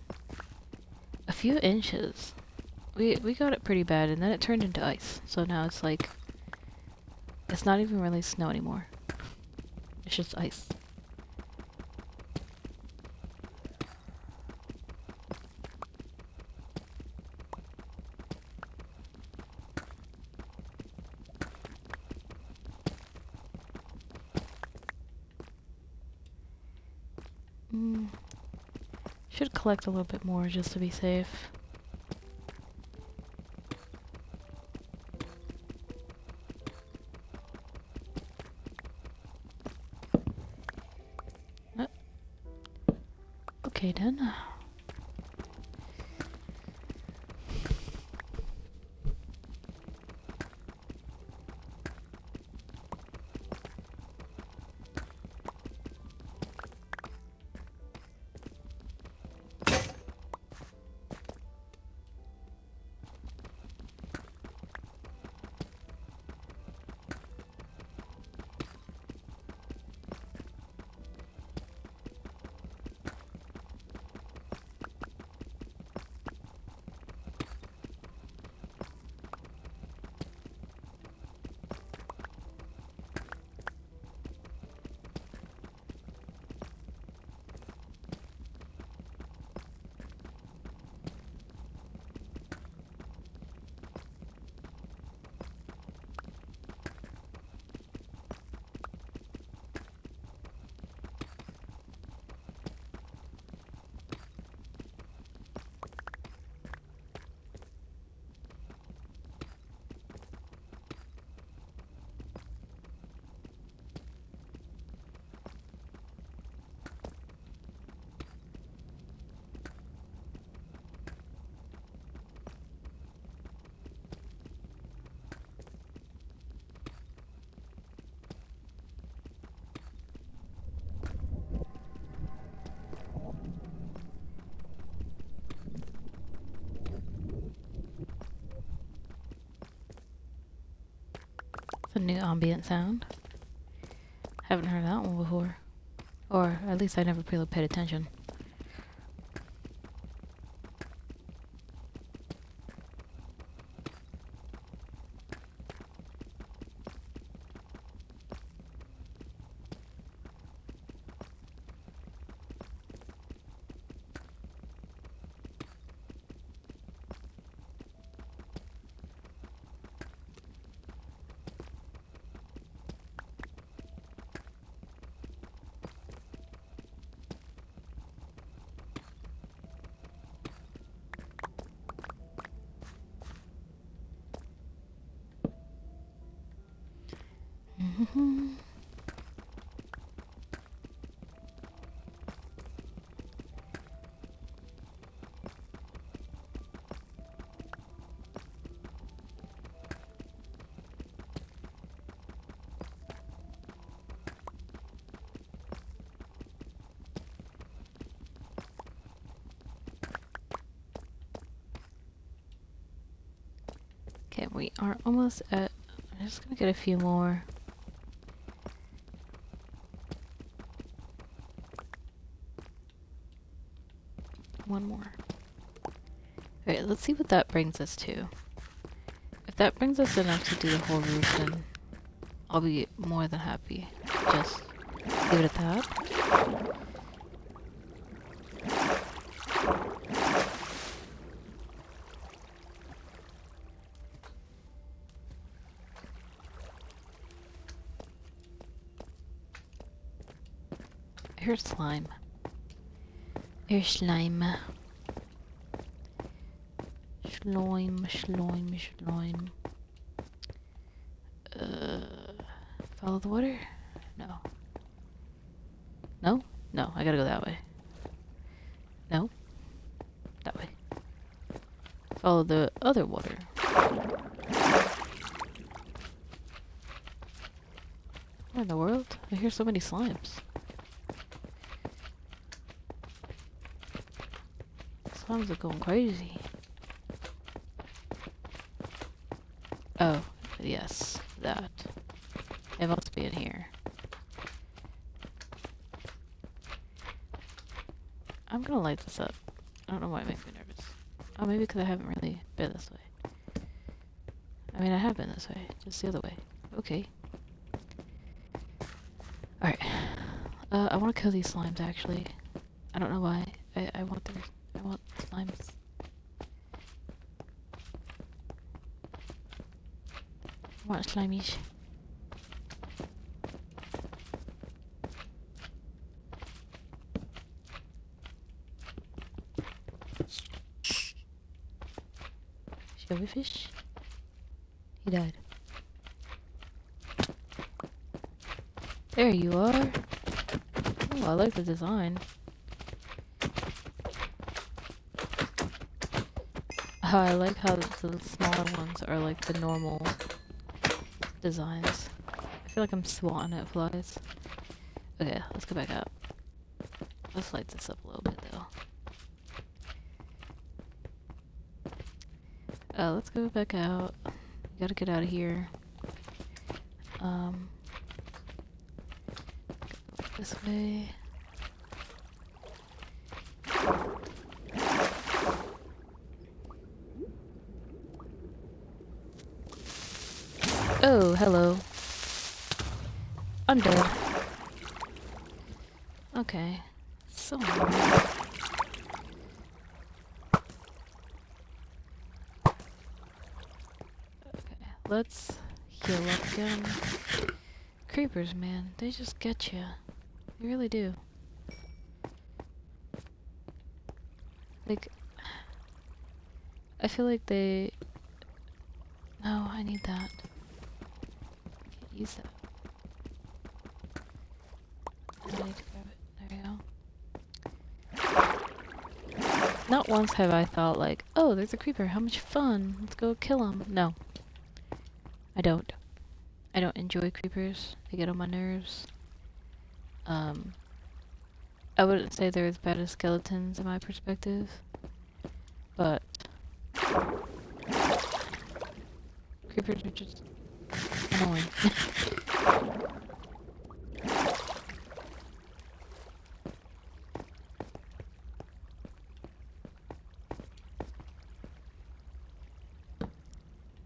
a few inches. We got it pretty bad, and then it turned into ice. So now it's like, it's not even really snow anymore. It's just ice. Should collect a little bit more just to be safe. Okay then. A new ambient sound. Haven't heard that one before. Or at least I never really paid attention. Okay, we are almost at... I'm just gonna get a few more. One more. Alright, let's see what that brings us to. If that brings us enough to do the whole roof, then I'll be more than happy. Just leave it at that. Here's slime. Here's slime. Slime, slime, slime. Follow the water? No. No? No, I gotta go that way. No? That way. Follow the other water. What in the world? I hear so many slimes. Slimes are going crazy. Yes, that. It must be in here. I'm gonna light this up. I don't know why it makes me nervous. Oh, maybe because I haven't really been this way. I mean, I have been this way, just the other way. Okay. Alright. I want to kill these slimes, actually. I don't know why. I want slimes. I want slimies. Shall we fish? He died. There you are. Oh, I like the design. I like how the smaller ones are like the normal designs. I feel like I'm swatting at flies. Okay, let's go back up. Let's light this up a little bit though. Let's go back out. We gotta get out of here. This way. Oh, hello. I'm dead. Okay. So annoying. Okay, let's heal up again. Creepers, man, they just get you. They really do. Like, I feel like they... No, I need that. Can't use that. I need to grab it. There we go. Not once have I thought like, oh, there's a creeper, how much fun, let's go kill him. No. I don't. I don't enjoy creepers. They get on my nerves. I wouldn't say they're as bad as skeletons in my perspective, but creepers are just annoying.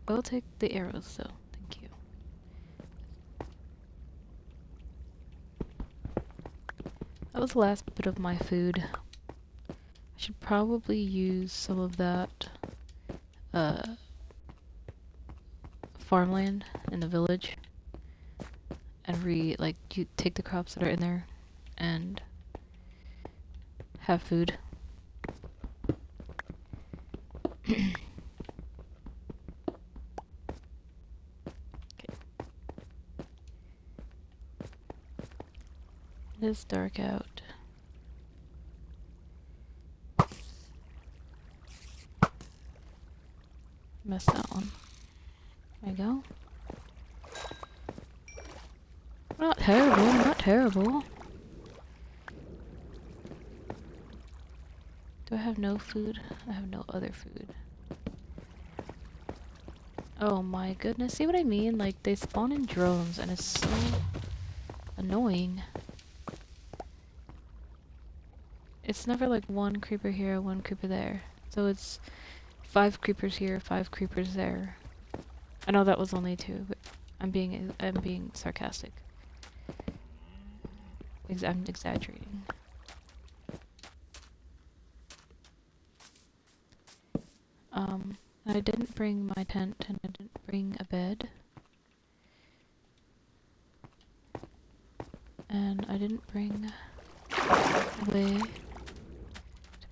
I'll take the arrows though. Thank you. That was the last bit of my food. I should probably use some of that farmland in the village and you take the crops that are in there and have food. Okay. It is dark out. Missed that one. There you go. Not terrible, not terrible. Do I have no food? I have no other food. Oh my goodness, see what I mean? Like, they spawn in drones and it's so annoying. It's never like one creeper here, one creeper there. So it's 5 creepers here, 5 creepers there. I know that was only 2, but I'm being sarcastic. I'm exaggerating. I didn't bring my tent and I didn't bring a bed. And I didn't bring a way to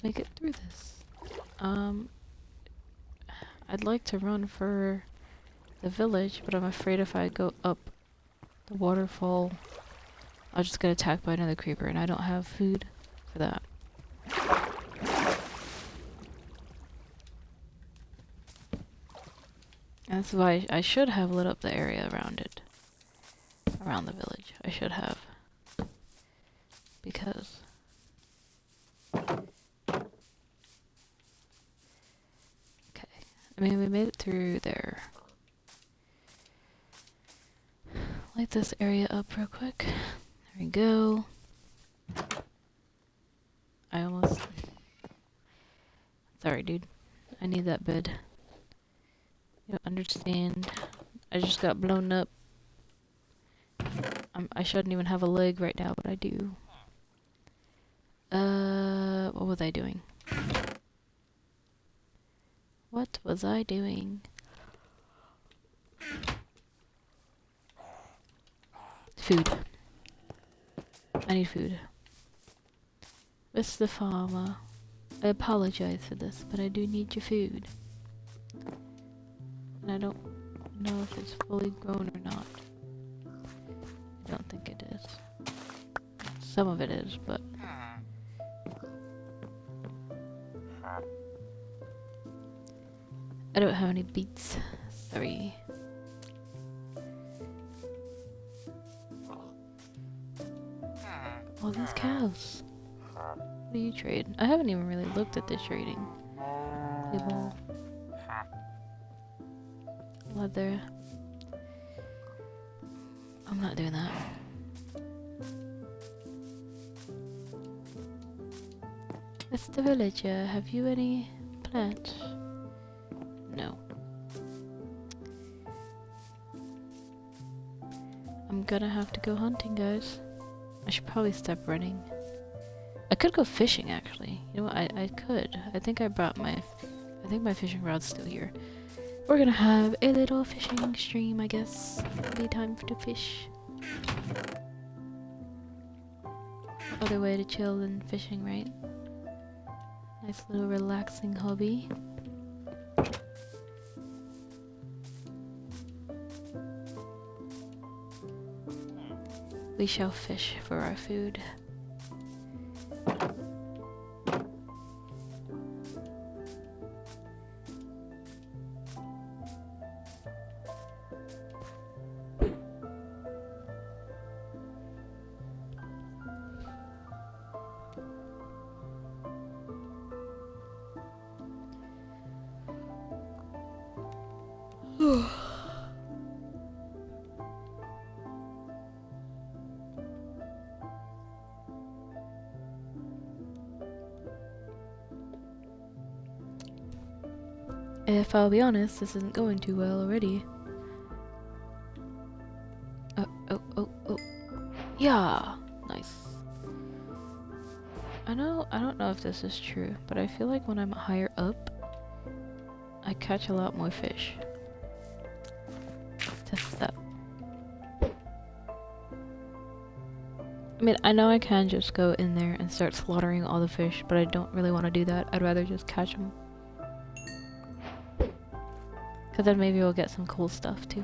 make it through this. I'd like to run for the village, but I'm afraid if I go up the waterfall, I'll just get attacked by another creeper, and I don't have food for that. And that's why I should have lit up the area around it. Around the village. I should have. Because... Okay. I mean, we made it through there. light this area up real quick. There we go. I almost... Sorry, dude. I need that bed. You don't understand. I just got blown up. I shouldn't even have a leg right now, but I do. What was I doing? What was I doing? Food. I need food. Mr. Farmer, I apologize for this, but I do need your food. And I don't know if it's fully grown or not. I don't think it is. Some of it is, but... I don't have any beets. Sorry. All these cows. What do you trade? I haven't even really looked at the trading table. Leather. I'm not doing that. Mr. Villager, have you any plants? No. I'm gonna have to go hunting, guys. I should probably stop running. I could go fishing, actually. You know what? I could. I think I brought my... I think my fishing rod's still here. We're gonna have a little fishing stream, I guess. It'll be time to fish. Other way to chill than fishing, right? Nice little relaxing hobby. We shall fish for our food. If I'll be honest, this isn't going too well already. Oh. Yeah! Nice. I don't know if this is true, but I feel like when I'm higher up, I catch a lot more fish. Let's test that. I mean, I know I can just go in there and start slaughtering all the fish, but I don't really want to do that. I'd rather just catch them. Because then maybe we'll get some cool stuff too.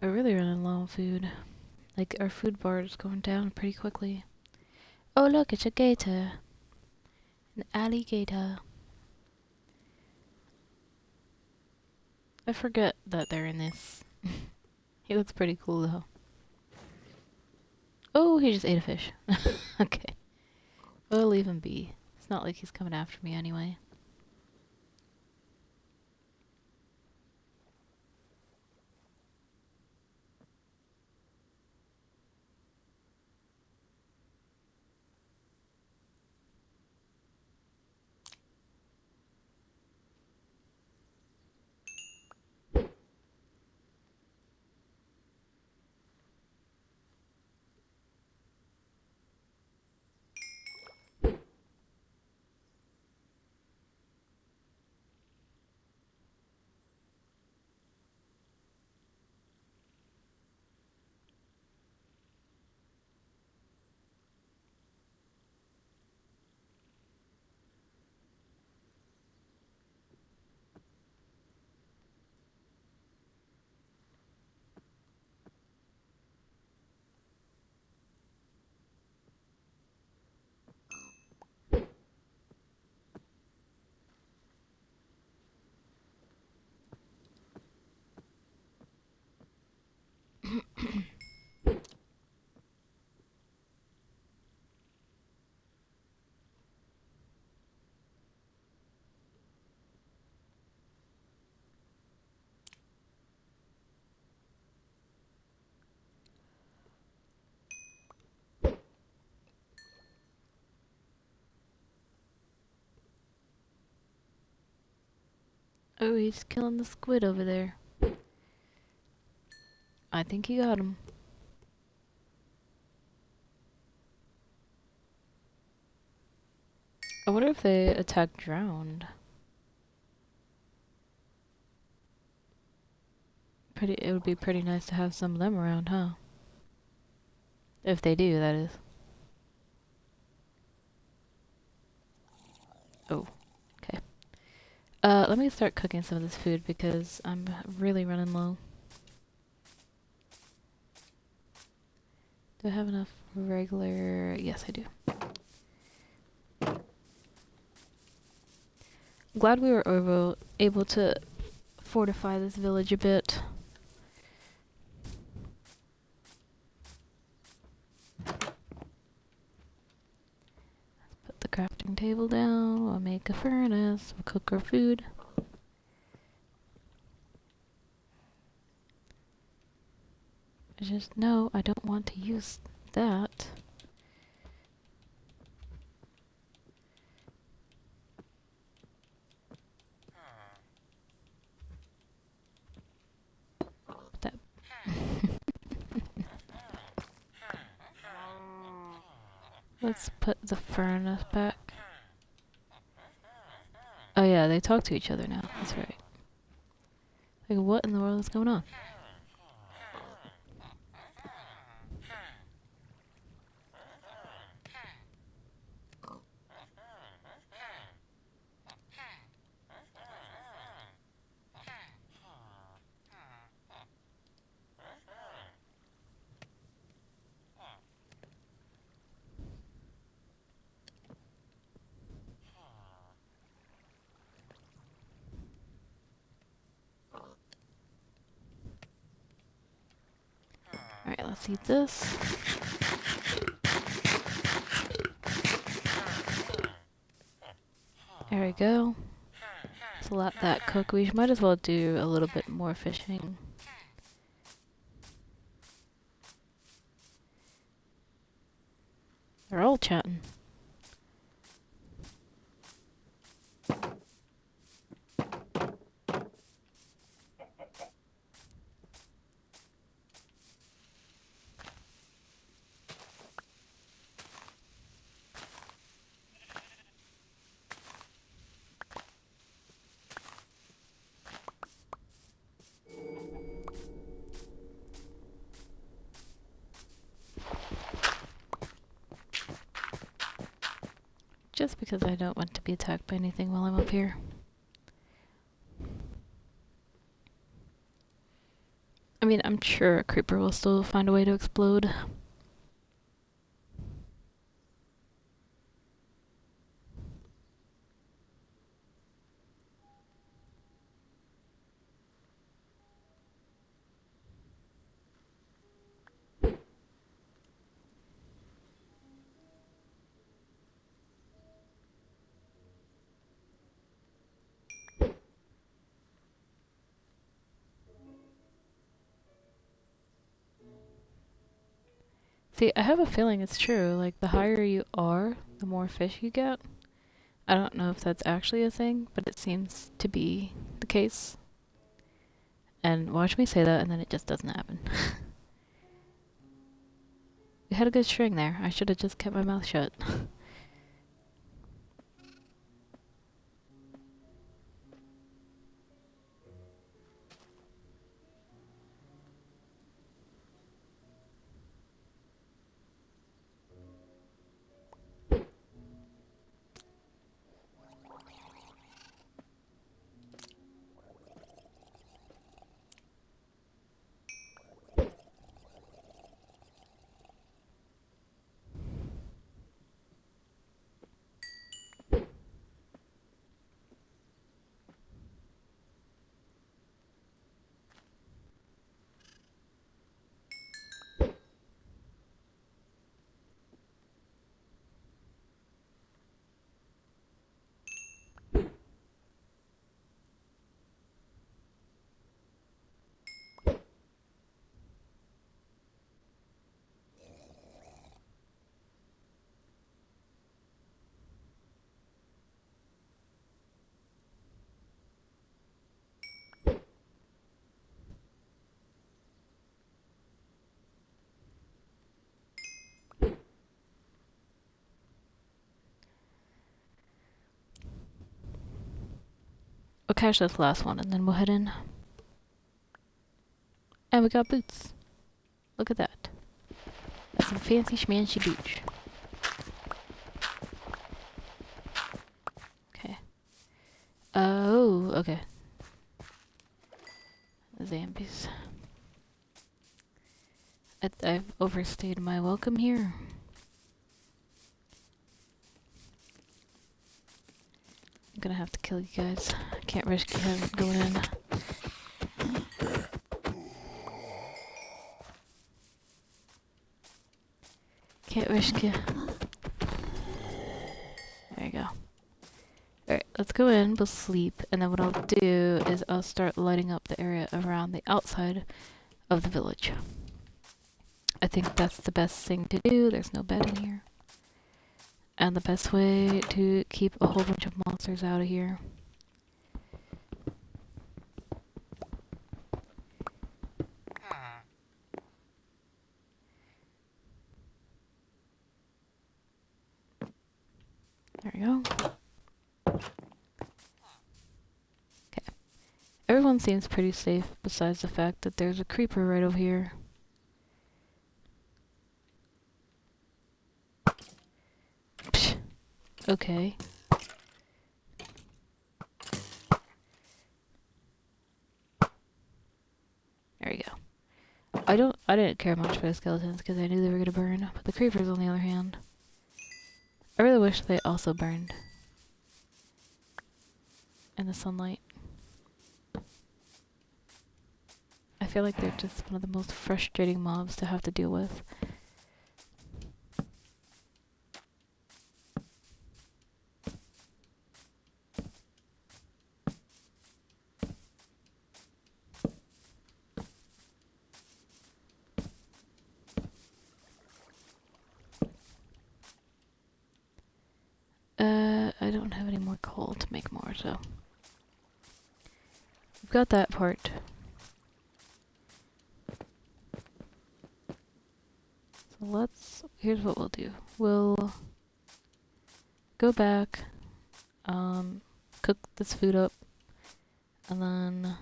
We're really running low on food. Like, our food bar is going down pretty quickly. Oh look, it's a gator. An alligator. I forget that they're in this. He looks pretty cool though. Oh, he just ate a fish. Okay. We'll leave him be. It's not like he's coming after me anyway. Oh, he's killing the squid over there. I think he got him. I wonder if they attack drowned. It would be pretty nice to have some of them around, huh? If they do, that is. Oh, okay. Let me start cooking some of this food because I'm really running low. Do I have enough regular? Yes, I do. I'm glad we were able to fortify this village a bit. Put the crafting table down, we'll make a furnace, we'll cook our food. No, I don't want to use that. That. Let's put the furnace back. Oh yeah, they talk to each other now, that's right. Like, what in the world is going on? Alright, let's eat this. There we go. Let's let that cook. We might as well do a little bit more fishing. They're all chatting. Just because I don't want to be attacked by anything while I'm up here. I mean, I'm sure a creeper will still find a way to explode. See, I have a feeling it's true. Like, the higher you are, the more fish you get. I don't know if that's actually a thing, but it seems to be the case. And watch me say that, and then it just doesn't happen. We had a good string there. I should have just kept my mouth shut. I'll cash this last one and then we'll head in. And we got boots. Look at that. That's some fancy schmancy boots. Okay. Oh, okay. Zombies. I've overstayed my welcome here. I'm gonna have to kill you guys. I can't risk him going in. Can't risk you. There you go. Alright, let's go in, we'll sleep, and then what I'll do is I'll start lighting up the area around the outside of the village. I think that's the best thing to do. There's no bed in here. And the best way to keep a whole bunch of monsters out of here. There we go. Okay. Everyone seems pretty safe besides the fact that there's a creeper right over here. Psh. Okay. There we go. I didn't care much for the skeletons because I knew they were gonna burn, but the creepers on the other hand, I really wish they also burned in the sunlight. I feel like they're just one of the most frustrating mobs to have to deal with. I don't have any more coal to make more, so we've got that part. So here's what we'll do. We'll go back, cook this food up, and then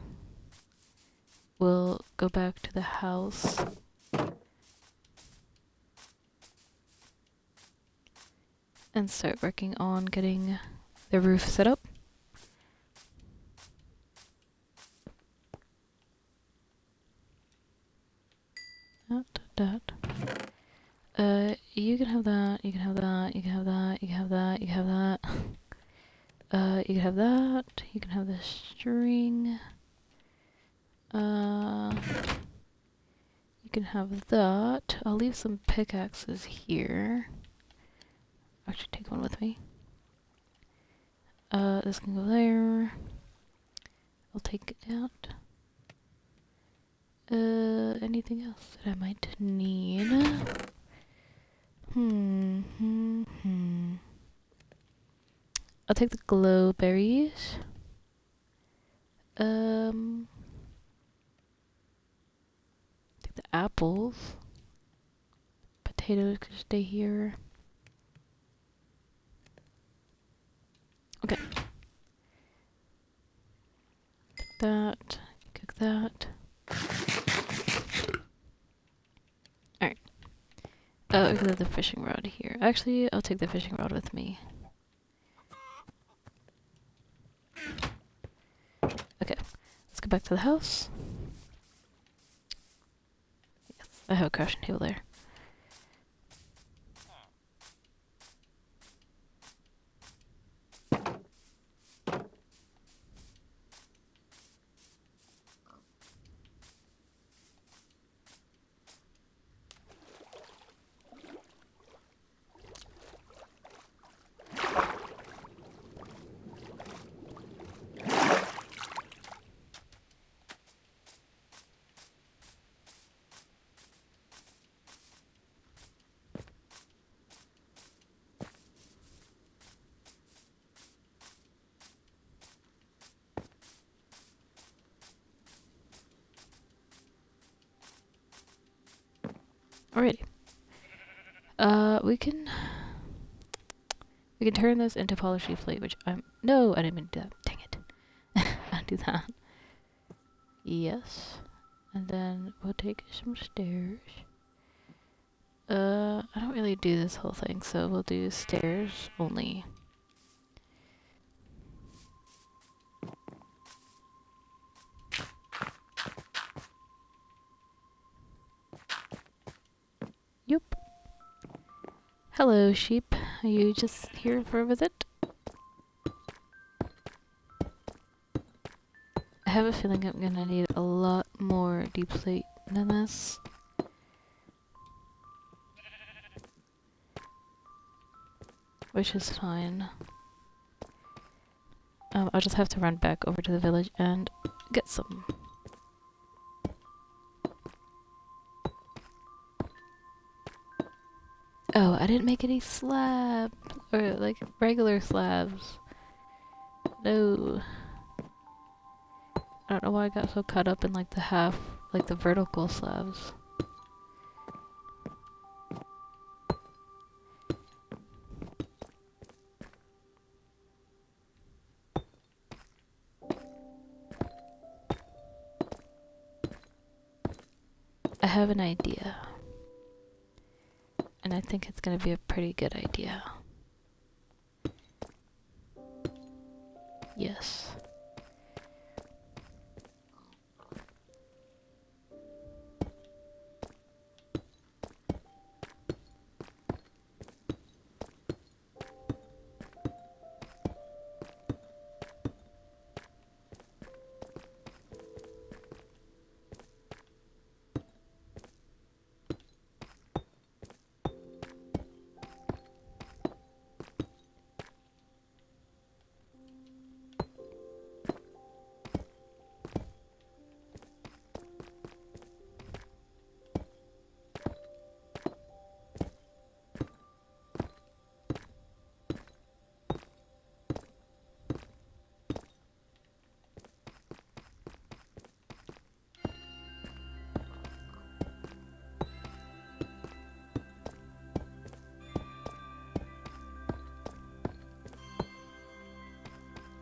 we'll go back to the house. And start working on getting the roof set up. You can have that, you can have that, you can have that, you can have that, you can have that. You can have that, you can have the string. You can have that. I'll leave some pickaxes here. Actually take one with me. This can go there. I'll take it out. Anything else that I might need? I'll take the glow berries. Take the apples. Potatoes can stay here. Okay. Take that. Cook that. Alright. Oh, we can leave the fishing rod here. Actually, I'll take the fishing rod with me. Okay. Let's go back to the house. Yes, I have a crafting table there. Alrighty. We can turn this into polished plate, which no, I didn't mean to do that. Dang it. do that. Yes. And then we'll take some stairs. I don't really do this whole thing, so we'll do stairs only. Yup. Hello, sheep. Are you just here for a visit? I have a feeling I'm gonna need a lot more deep slate than this. Which is fine. I'll just have to run back over to the village and get some. Oh, I didn't make any slabs, or like regular slabs. No. I don't know why I got so caught up in like the vertical slabs. I have an idea. And I think it's gonna be a pretty good idea. Yes.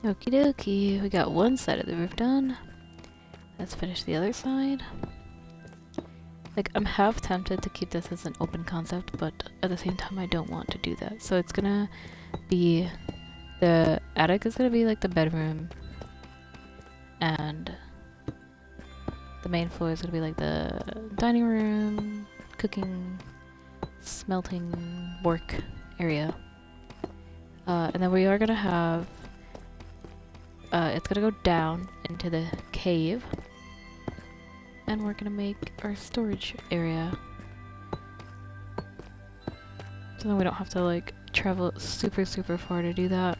Okie dokie, we got one side of the roof done. Let's finish the other side. Like, I'm half tempted to keep this as an open concept, but at the same time I don't want to do that. So it's gonna be, the attic is gonna be like the bedroom, and the main floor is gonna be like the dining room, cooking, smelting, work area. And then we are gonna have it's gonna go down into the cave, and we're gonna make our storage area. So then we don't have to like travel super far to do that.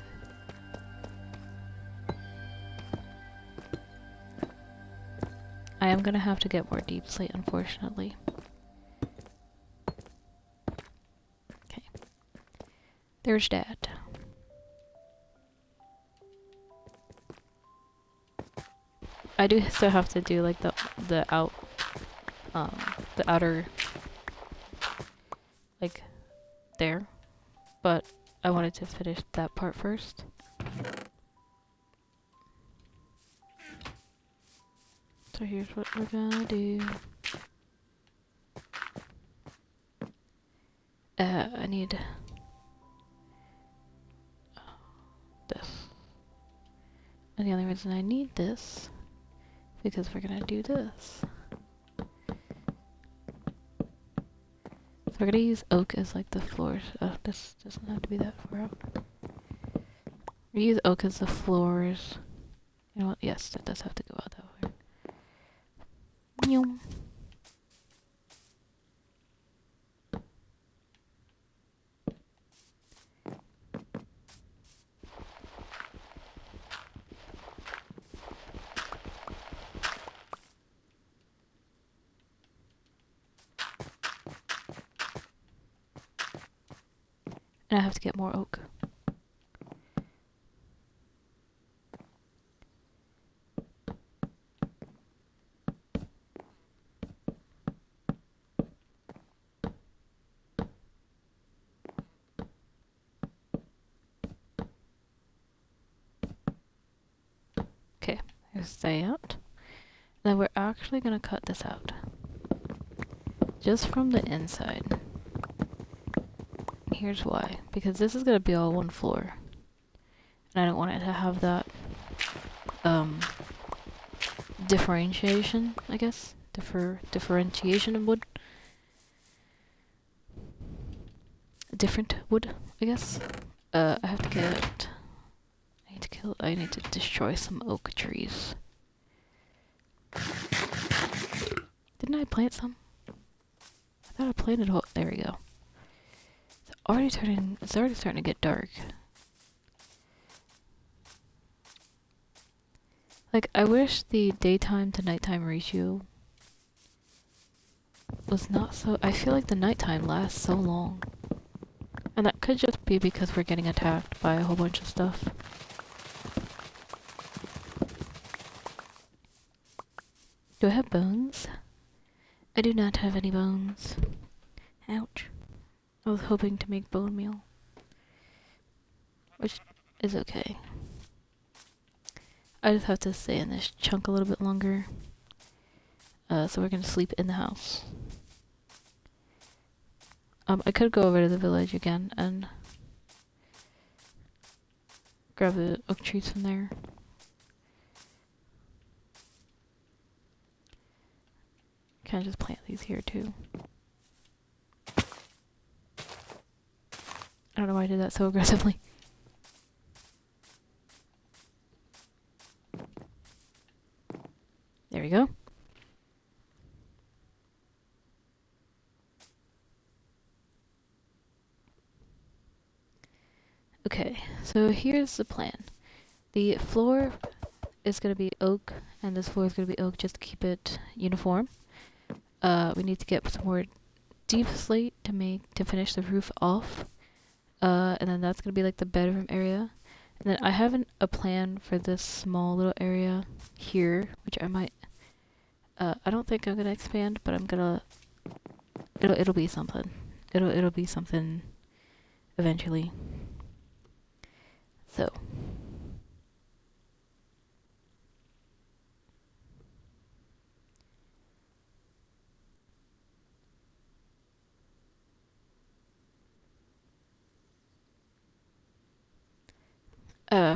I am gonna have to get more deep slate, unfortunately. Okay. There's Dad. I do still have to do like the outer, like there, but I wanted to finish that part first. So here's what we're gonna do. I need this. And the only reason I need this because we're gonna do this. So we're gonna use oak as like the floors. Oh, this doesn't have to be that far out. We use oak as the floors. You know what? Yes, that does have to go out that way. Nyum. And I have to get more oak. Okay, There's that. Then we're actually gonna cut this out. Just from the inside. Here's why. Because this is gonna be all one floor. And I don't want it to have that, differentiation, I guess. Differentiation of wood. Different wood, I guess. I have to get... I need to destroy some oak trees. Didn't I plant some? I thought I planted all... There we go. It's already starting to get dark. Like, I wish the daytime to nighttime ratio was not so... I feel like the nighttime lasts so long. And that could just be because we're getting attacked by a whole bunch of stuff. Do I have bones? I do not have any bones. Ouch. I was hoping to make bone meal. Which is okay. I just have to stay in this chunk a little bit longer. So we're gonna sleep in the house. I could go over to the village again and grab the oak trees from there. Can I just plant these here too? I don't know why I did that so aggressively. There we go. Okay, so here's the plan. The floor is going to be oak, and this floor is going to be oak just to keep it uniform. We need to get some more deep slate to finish the roof off. And then that's going to be like the bedroom area. And then I have a plan for this small little area here, which I might... I don't think I'm going to expand, but I'm going to... It'll be something. It'll be something eventually. So...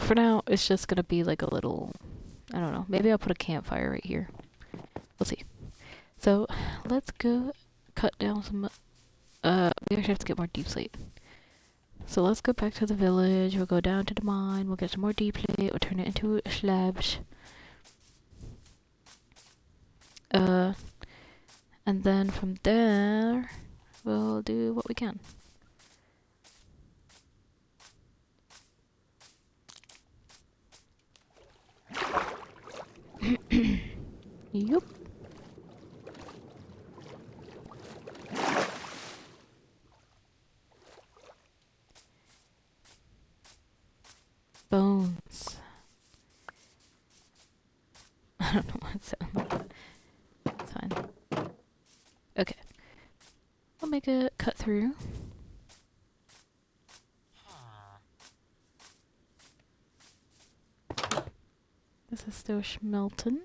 for now, it's just gonna be like a little... I don't know. Maybe I'll put a campfire right here. We'll see. So, let's go cut down some... we actually have to get more deep slate. So let's go back to the village. We'll go down to the mine. We'll get some more deep slate. We'll turn it into slabs. And then from there, we'll do what we can. Yup. Bones. I don't know what it sounds like. It's fine. Okay. I'll make a cut through. This is still schmelten.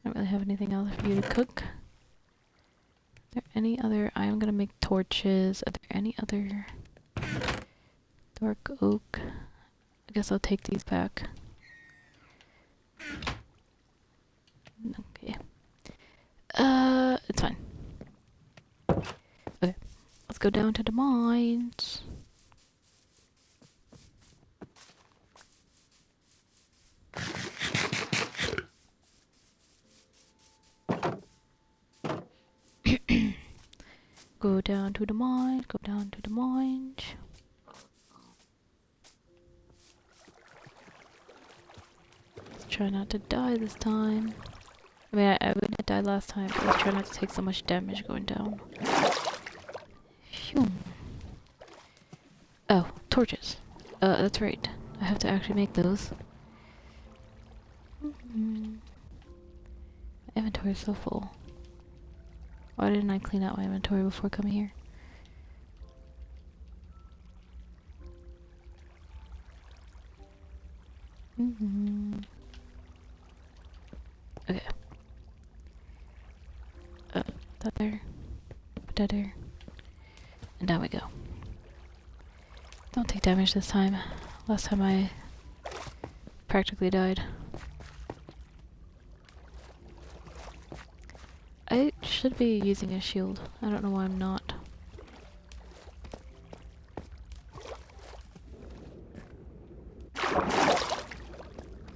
I don't really have anything else for you to cook. Are there any other... I am gonna make torches. Are there any other... dark oak? I guess I'll take these back. Okay. It's fine. Okay. Let's go down to the mines. Go down to the mines, go down to the mines. Let's try not to die this time. I mean, I wouldn't die last time, but let's try not to take so much damage going down. Phew. Oh, torches. That's right. I have to actually make those. My inventory is so full. Why didn't I clean out my inventory before coming here? That there. Put that there. And down we go. Don't take damage this time. Last time I practically died. I should be using a shield. I don't know why I'm not.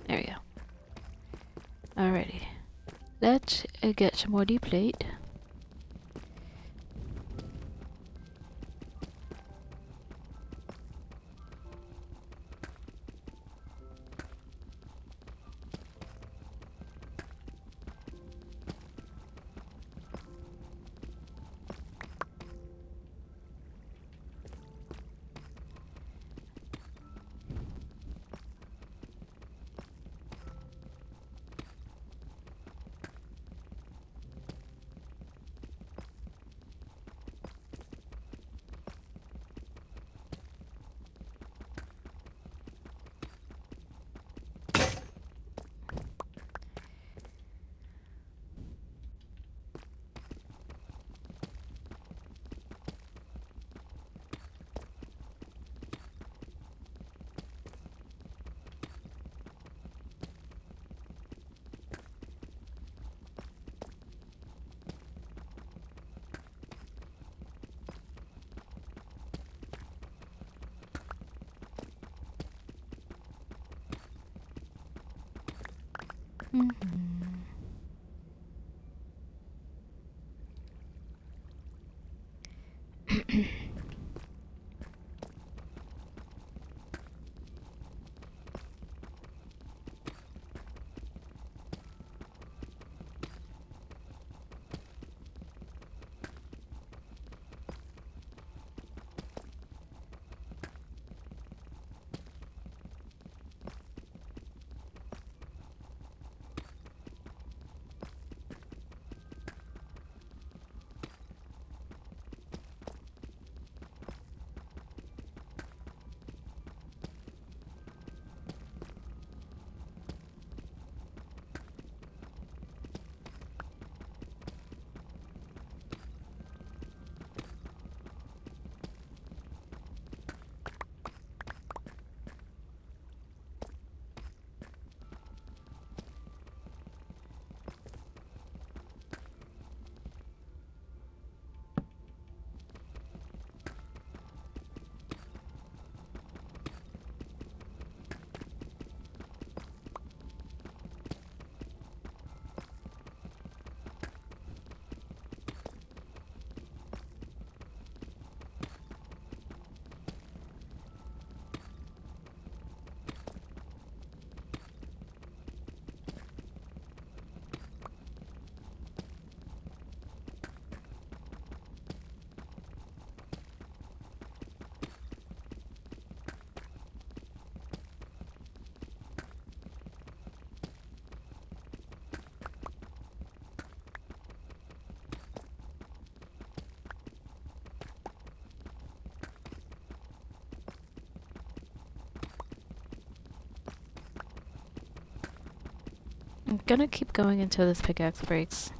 There we go. Alrighty. Let's get some more plate. I'm gonna keep going until this pickaxe breaks.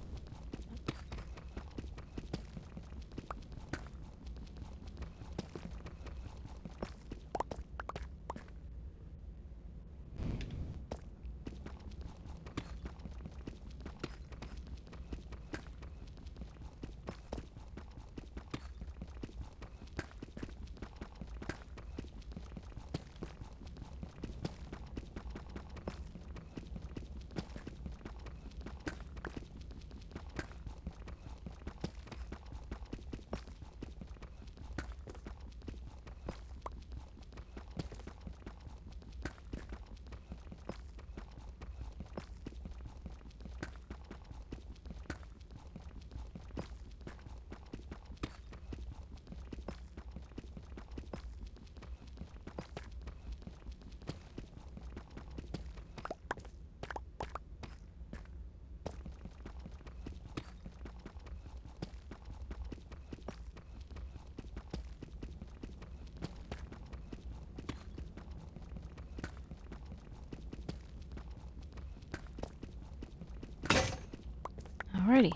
Alrighty.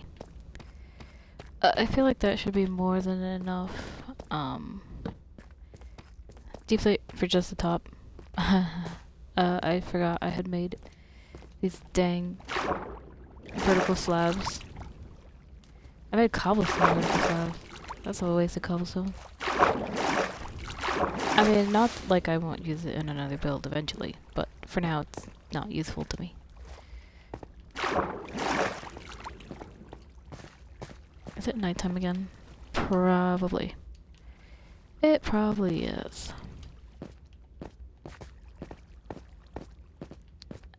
I feel like that should be more than enough. Deep plate for just the top. I forgot I had made these dang vertical slabs. I made cobblestone vertical slabs. That's a waste of cobblestone. I mean, not like I won't use it in another build eventually, but for now it's not useful to me. Is it nighttime again? Probably. It probably is.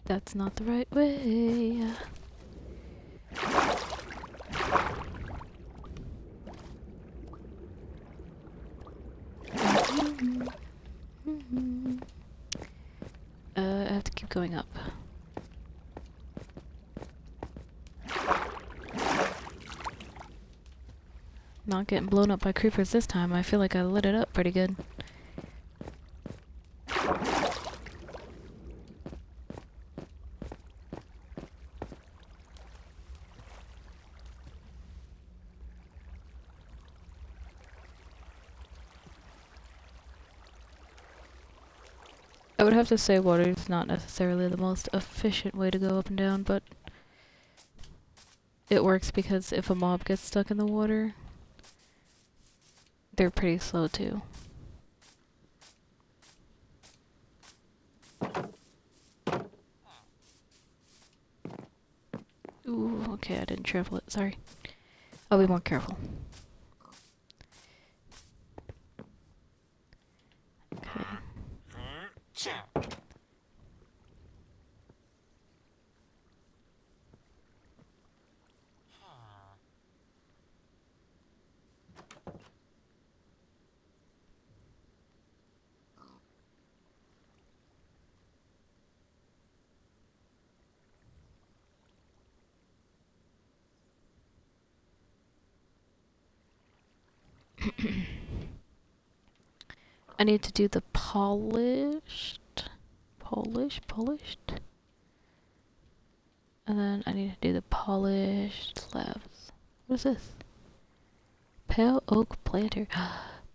That's not the right way. I have to keep going up. Not getting blown up by creepers this time. I feel like I lit it up pretty good. I would have to say water is not necessarily the most efficient way to go up and down, but it works because if a mob gets stuck in the water, they're pretty slow too. Ooh, okay, I didn't travel it, sorry. I'll be more careful. Okay. I need to do the polished. And then I need to do the polished slabs. What is this? Pale oak planter.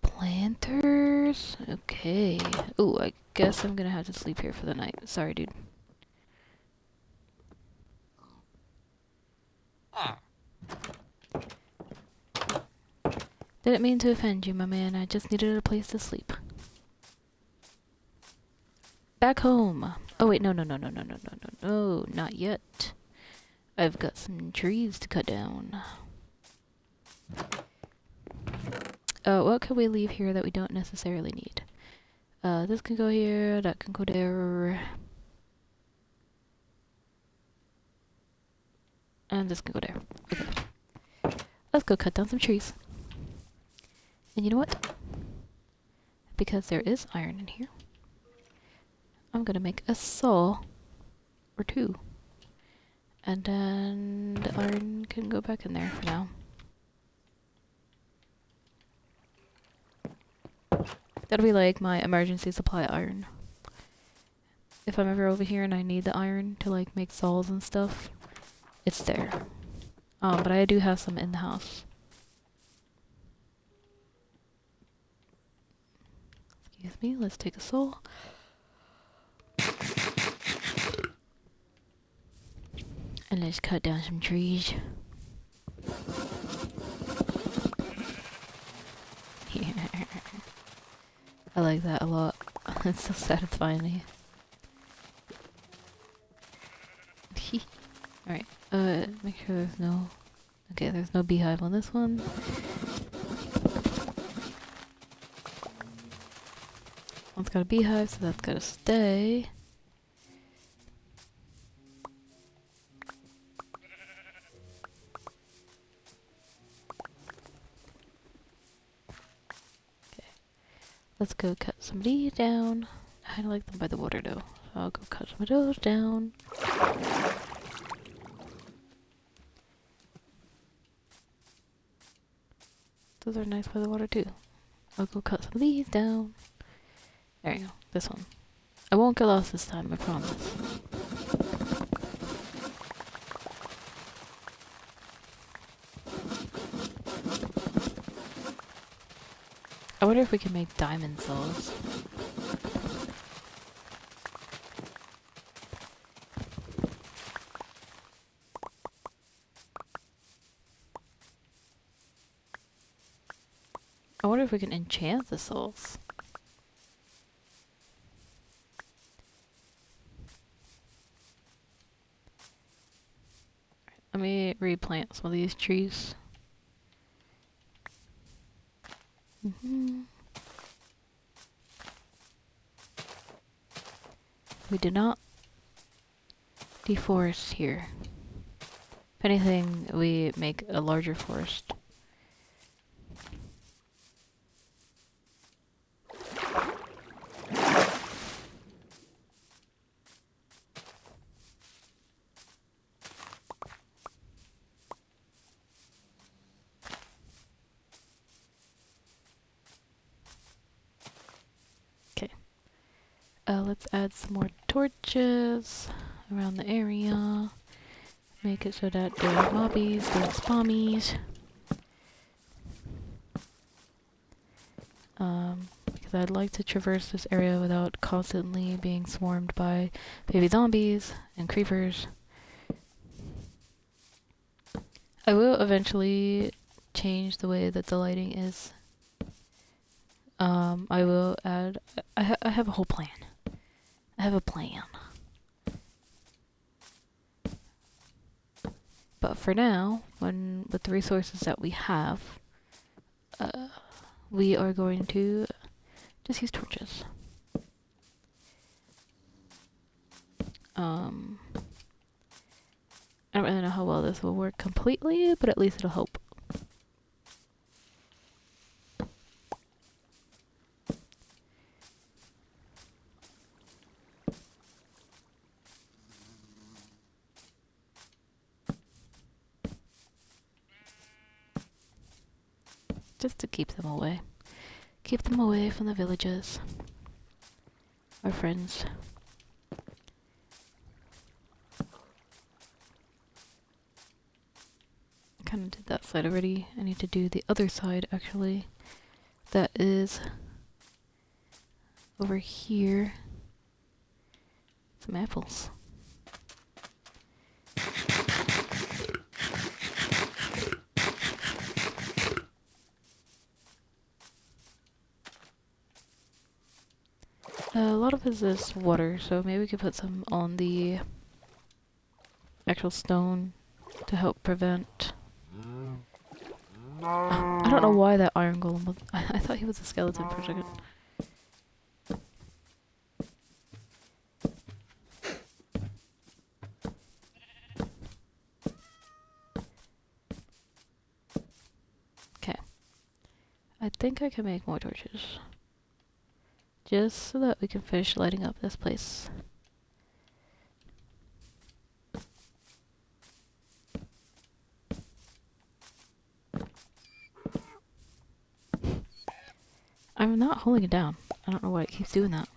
Planters? Okay. Ooh, I guess I'm gonna have to sleep here for the night. Sorry, dude. Didn't mean to offend you, my man. I just needed a place to sleep. Back home. Oh wait, no, not yet. I've got some trees to cut down. What can we leave here that we don't necessarily need? This can go here, that can go there. And this can go there. Okay. Let's go cut down some trees. And you know what? Because there is iron in here, I'm gonna make a saw or two. And then the iron can go back in there for now. That'll be like my emergency supply iron. If I'm ever over here and I need the iron to like make saws and stuff, it's there. But I do have some in the house. Excuse me, let's take a saw. And let's cut down some trees. I like that a lot. It's so satisfying. Alright, make sure there's no... Okay, there's no beehive on this one. One's got a beehive, so that's gotta stay. Let's go cut some of these down. I like them by the water though, so I'll go cut some of those down. Those are nice by the water too. I'll go cut some of these down. There you go, this one. I won't get lost this time, I promise. I wonder if we can make diamond saws. I wonder if we can enchant the souls. Let me replant some of these trees. We do not deforest here. If anything, we make a larger forest. Let's add some more torches around the area. Make it so that the mobbies don't spawmies. Because I'd like to traverse this area without constantly being swarmed by baby zombies and creepers. I will eventually change the way that the lighting is. I will add... I have a whole plan. I have a plan. But for now, with the resources that we have, we are going to just use torches. I don't really know how well this will work completely, but at least it'll help. Just to keep them away. Keep them away from the villages. Our friends. I kind of did that side already. I need to do the other side, actually. That is over here. Some apples. A lot of it is water, so maybe we could put some on the actual stone to help prevent... I don't know why that iron golem was... I thought he was a skeleton for a second. Okay. I think I can make more torches. Just so that we can finish lighting up this place. I'm not holding it down. I don't know why it keeps doing that.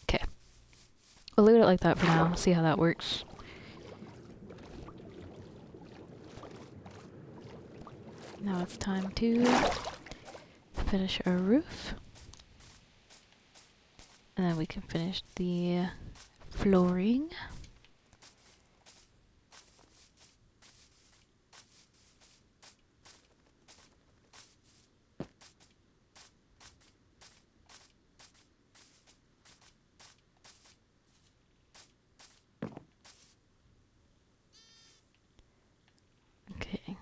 Okay. We'll leave it like that for now. See how that works. Now it's time to finish our roof. And then we can finish the flooring. Okay.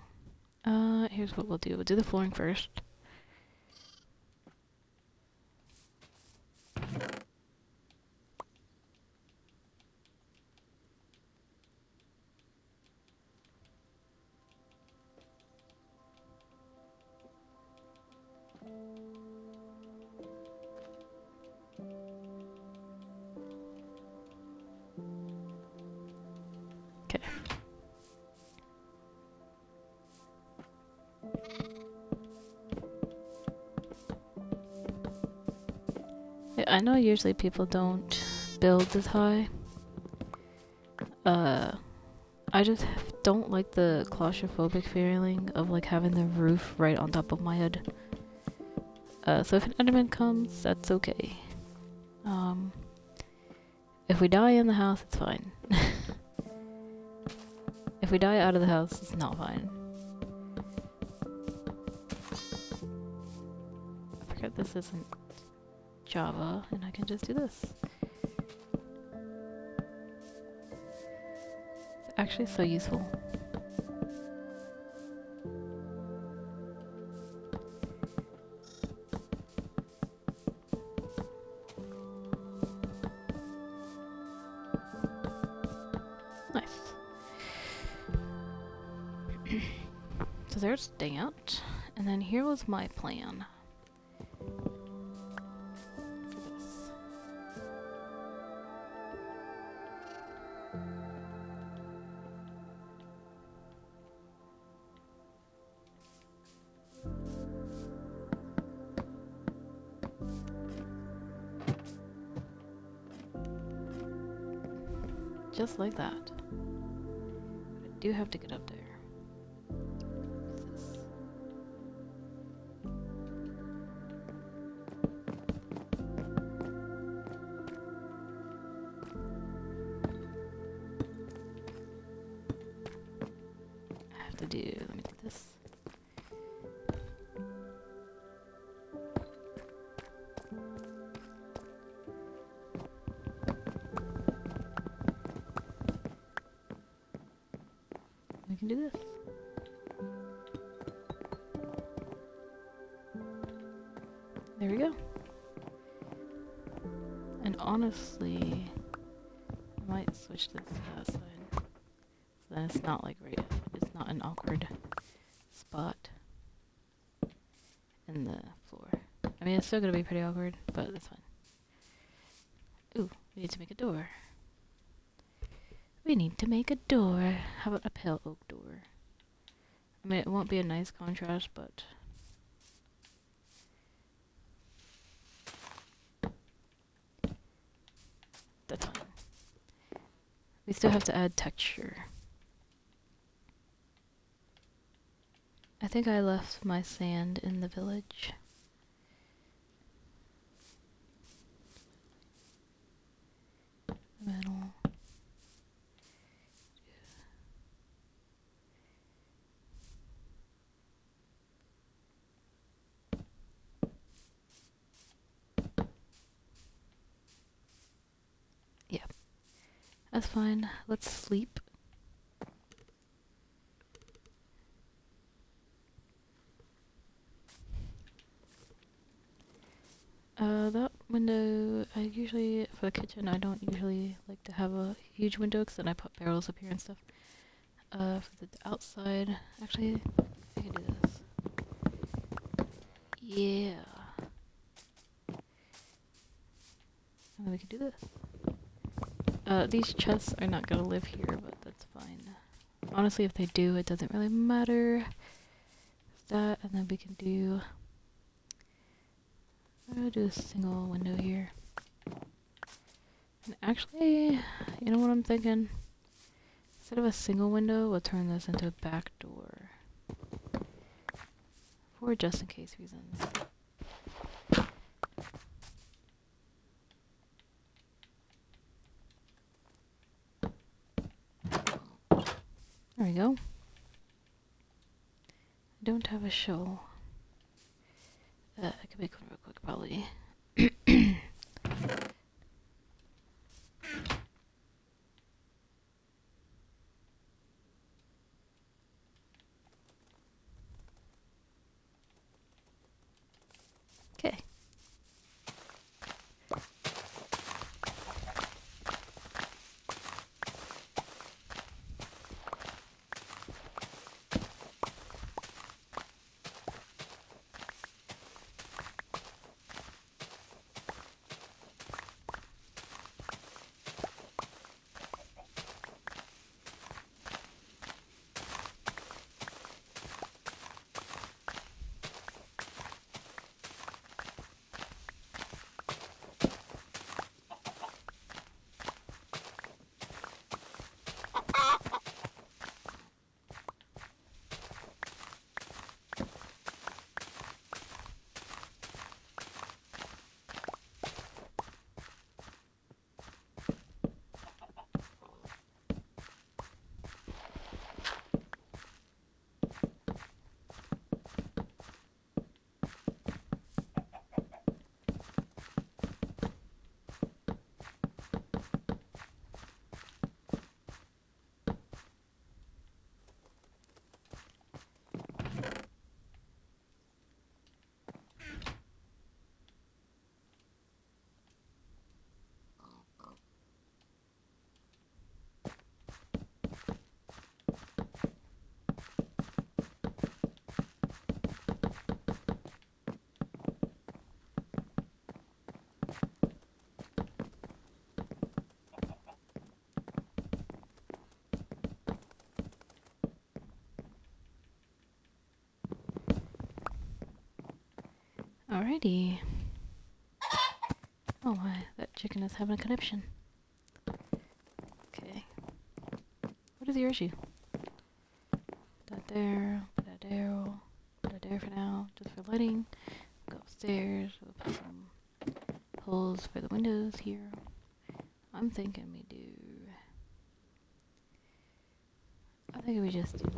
Here's what we'll do. We'll do the flooring first. Okay. I know usually people don't build this high. I just don't like the claustrophobic feeling of like having the roof right on top of my head. So if an enderman comes, that's okay. If we die in the house, it's fine. If we die out of the house, it's not fine. I forget this isn't Java, and I can just do this. It's actually so useful. Nice. So there's that, and then here was my plan. Just like that. But I do have to get up there. What's this? I have to do, let me do this. We can do this. There we go. And honestly, I might switch this to that side. So then it's not like right, it's not an awkward spot in the floor. I mean, it's still gonna be pretty awkward, but that's fine. Ooh, we need to make a door. We need to make a door. How about a pale oak door? I mean, it won't be a nice contrast, but... that's fine. We still have to add texture. I think I left my sand in the village. Metal. Yeah, that's fine. Let's sleep. That window, I usually, for the kitchen, I don't usually like to have a huge window because then I put barrels up here and stuff. For the outside, actually, I can do this. Yeah. And then we can do this. These chests are not gonna live here, but that's fine. Honestly, if they do, it doesn't really matter. That, and then we can do... I'm gonna do a single window here. And actually, you know what I'm thinking? Instead of a single window, we'll turn this into a back door. For just in case reasons. There we go. I don't have a shovel. I can make one real quick, probably. Okay. Alrighty. Oh my, that chicken is having a conniption. Okay. What is your issue? That there, that there for now, just for lighting. Go upstairs, we'll put some holes for the windows here. I'm thinking we do... I think we just do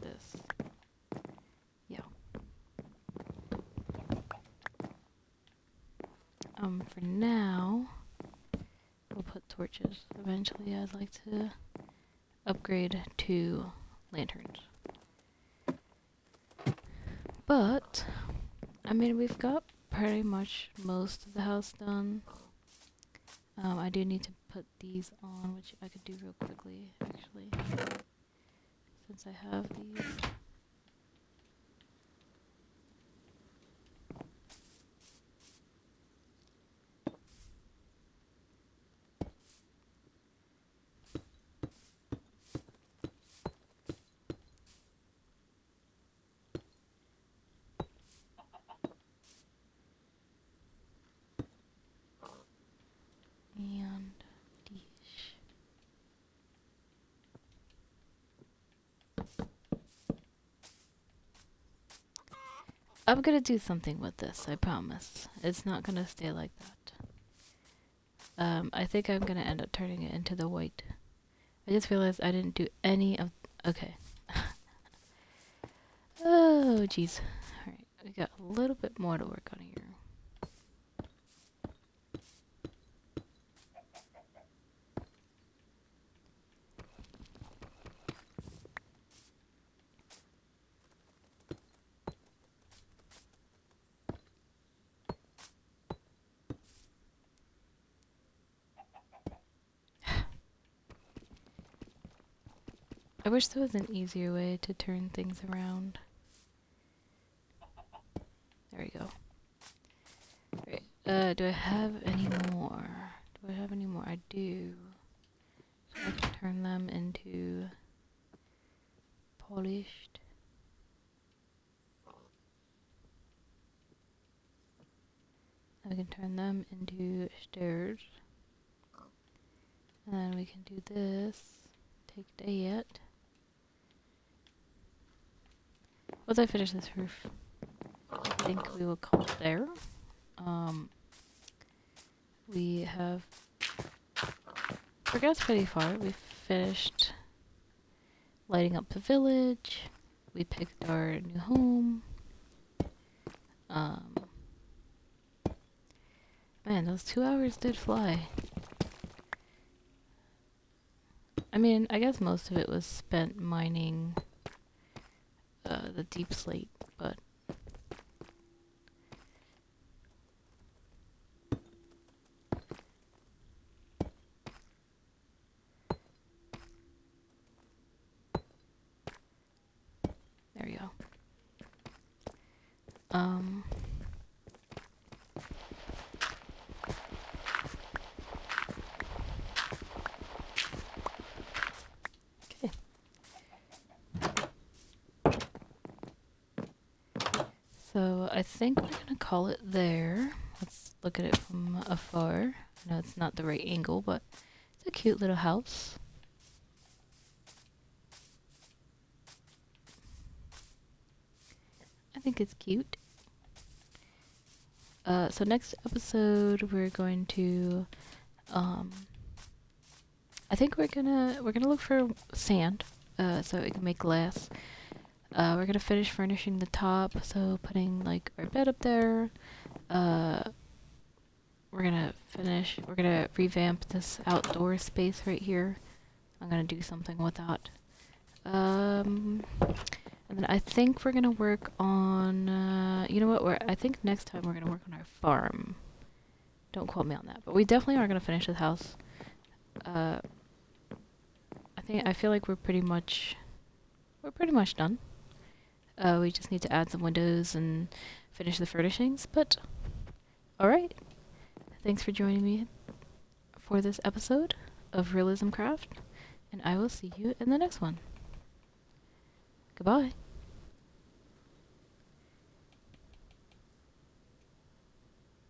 this. Yeah. For now, we'll put torches. Eventually, I'd like to upgrade to lanterns. But, I mean, we've got pretty much most of the house done. I do need to put these on, which I could do real quickly, actually, since I have these. And dish. I'm gonna do something with this, I promise. It's not gonna stay like that. I think I'm gonna end up turning it into the white. I just realized I didn't do any of... Okay. Oh, jeez. Alright, we got a little bit more to work on here. I wish there was an easier way to turn things around. There we go. Right. Do I have any more? Do I have any more? I do. So I can turn them into polished. And we can turn them into stairs. And then we can do this. Take that. Once I finish this roof, I think we will call it there. We have progressed pretty far. We finished lighting up the village. We picked our new home. Man, those 2 hours did fly. I mean, I guess most of it was spent mining the deep slate, but there we go. Okay. So I think we're gonna call it there. Let's look at it from afar. I know it's not the right angle, but it's a cute little house. I think it's cute. So next episode we're going to I think we're gonna look for sand so we can make glass. We're gonna finish furnishing the top, so putting like our bed up there. We're gonna revamp this outdoor space right here. I'm gonna do something with that. And then I think we're gonna work on, you know what, I think next time we're gonna work on our farm. Don't quote me on that, but we definitely are gonna finish this house. I feel like we're pretty much done. We just need to add some windows and finish the furnishings, but alright. Thanks for joining me for this episode of Realism Craft, and I will see you in the next one. Goodbye.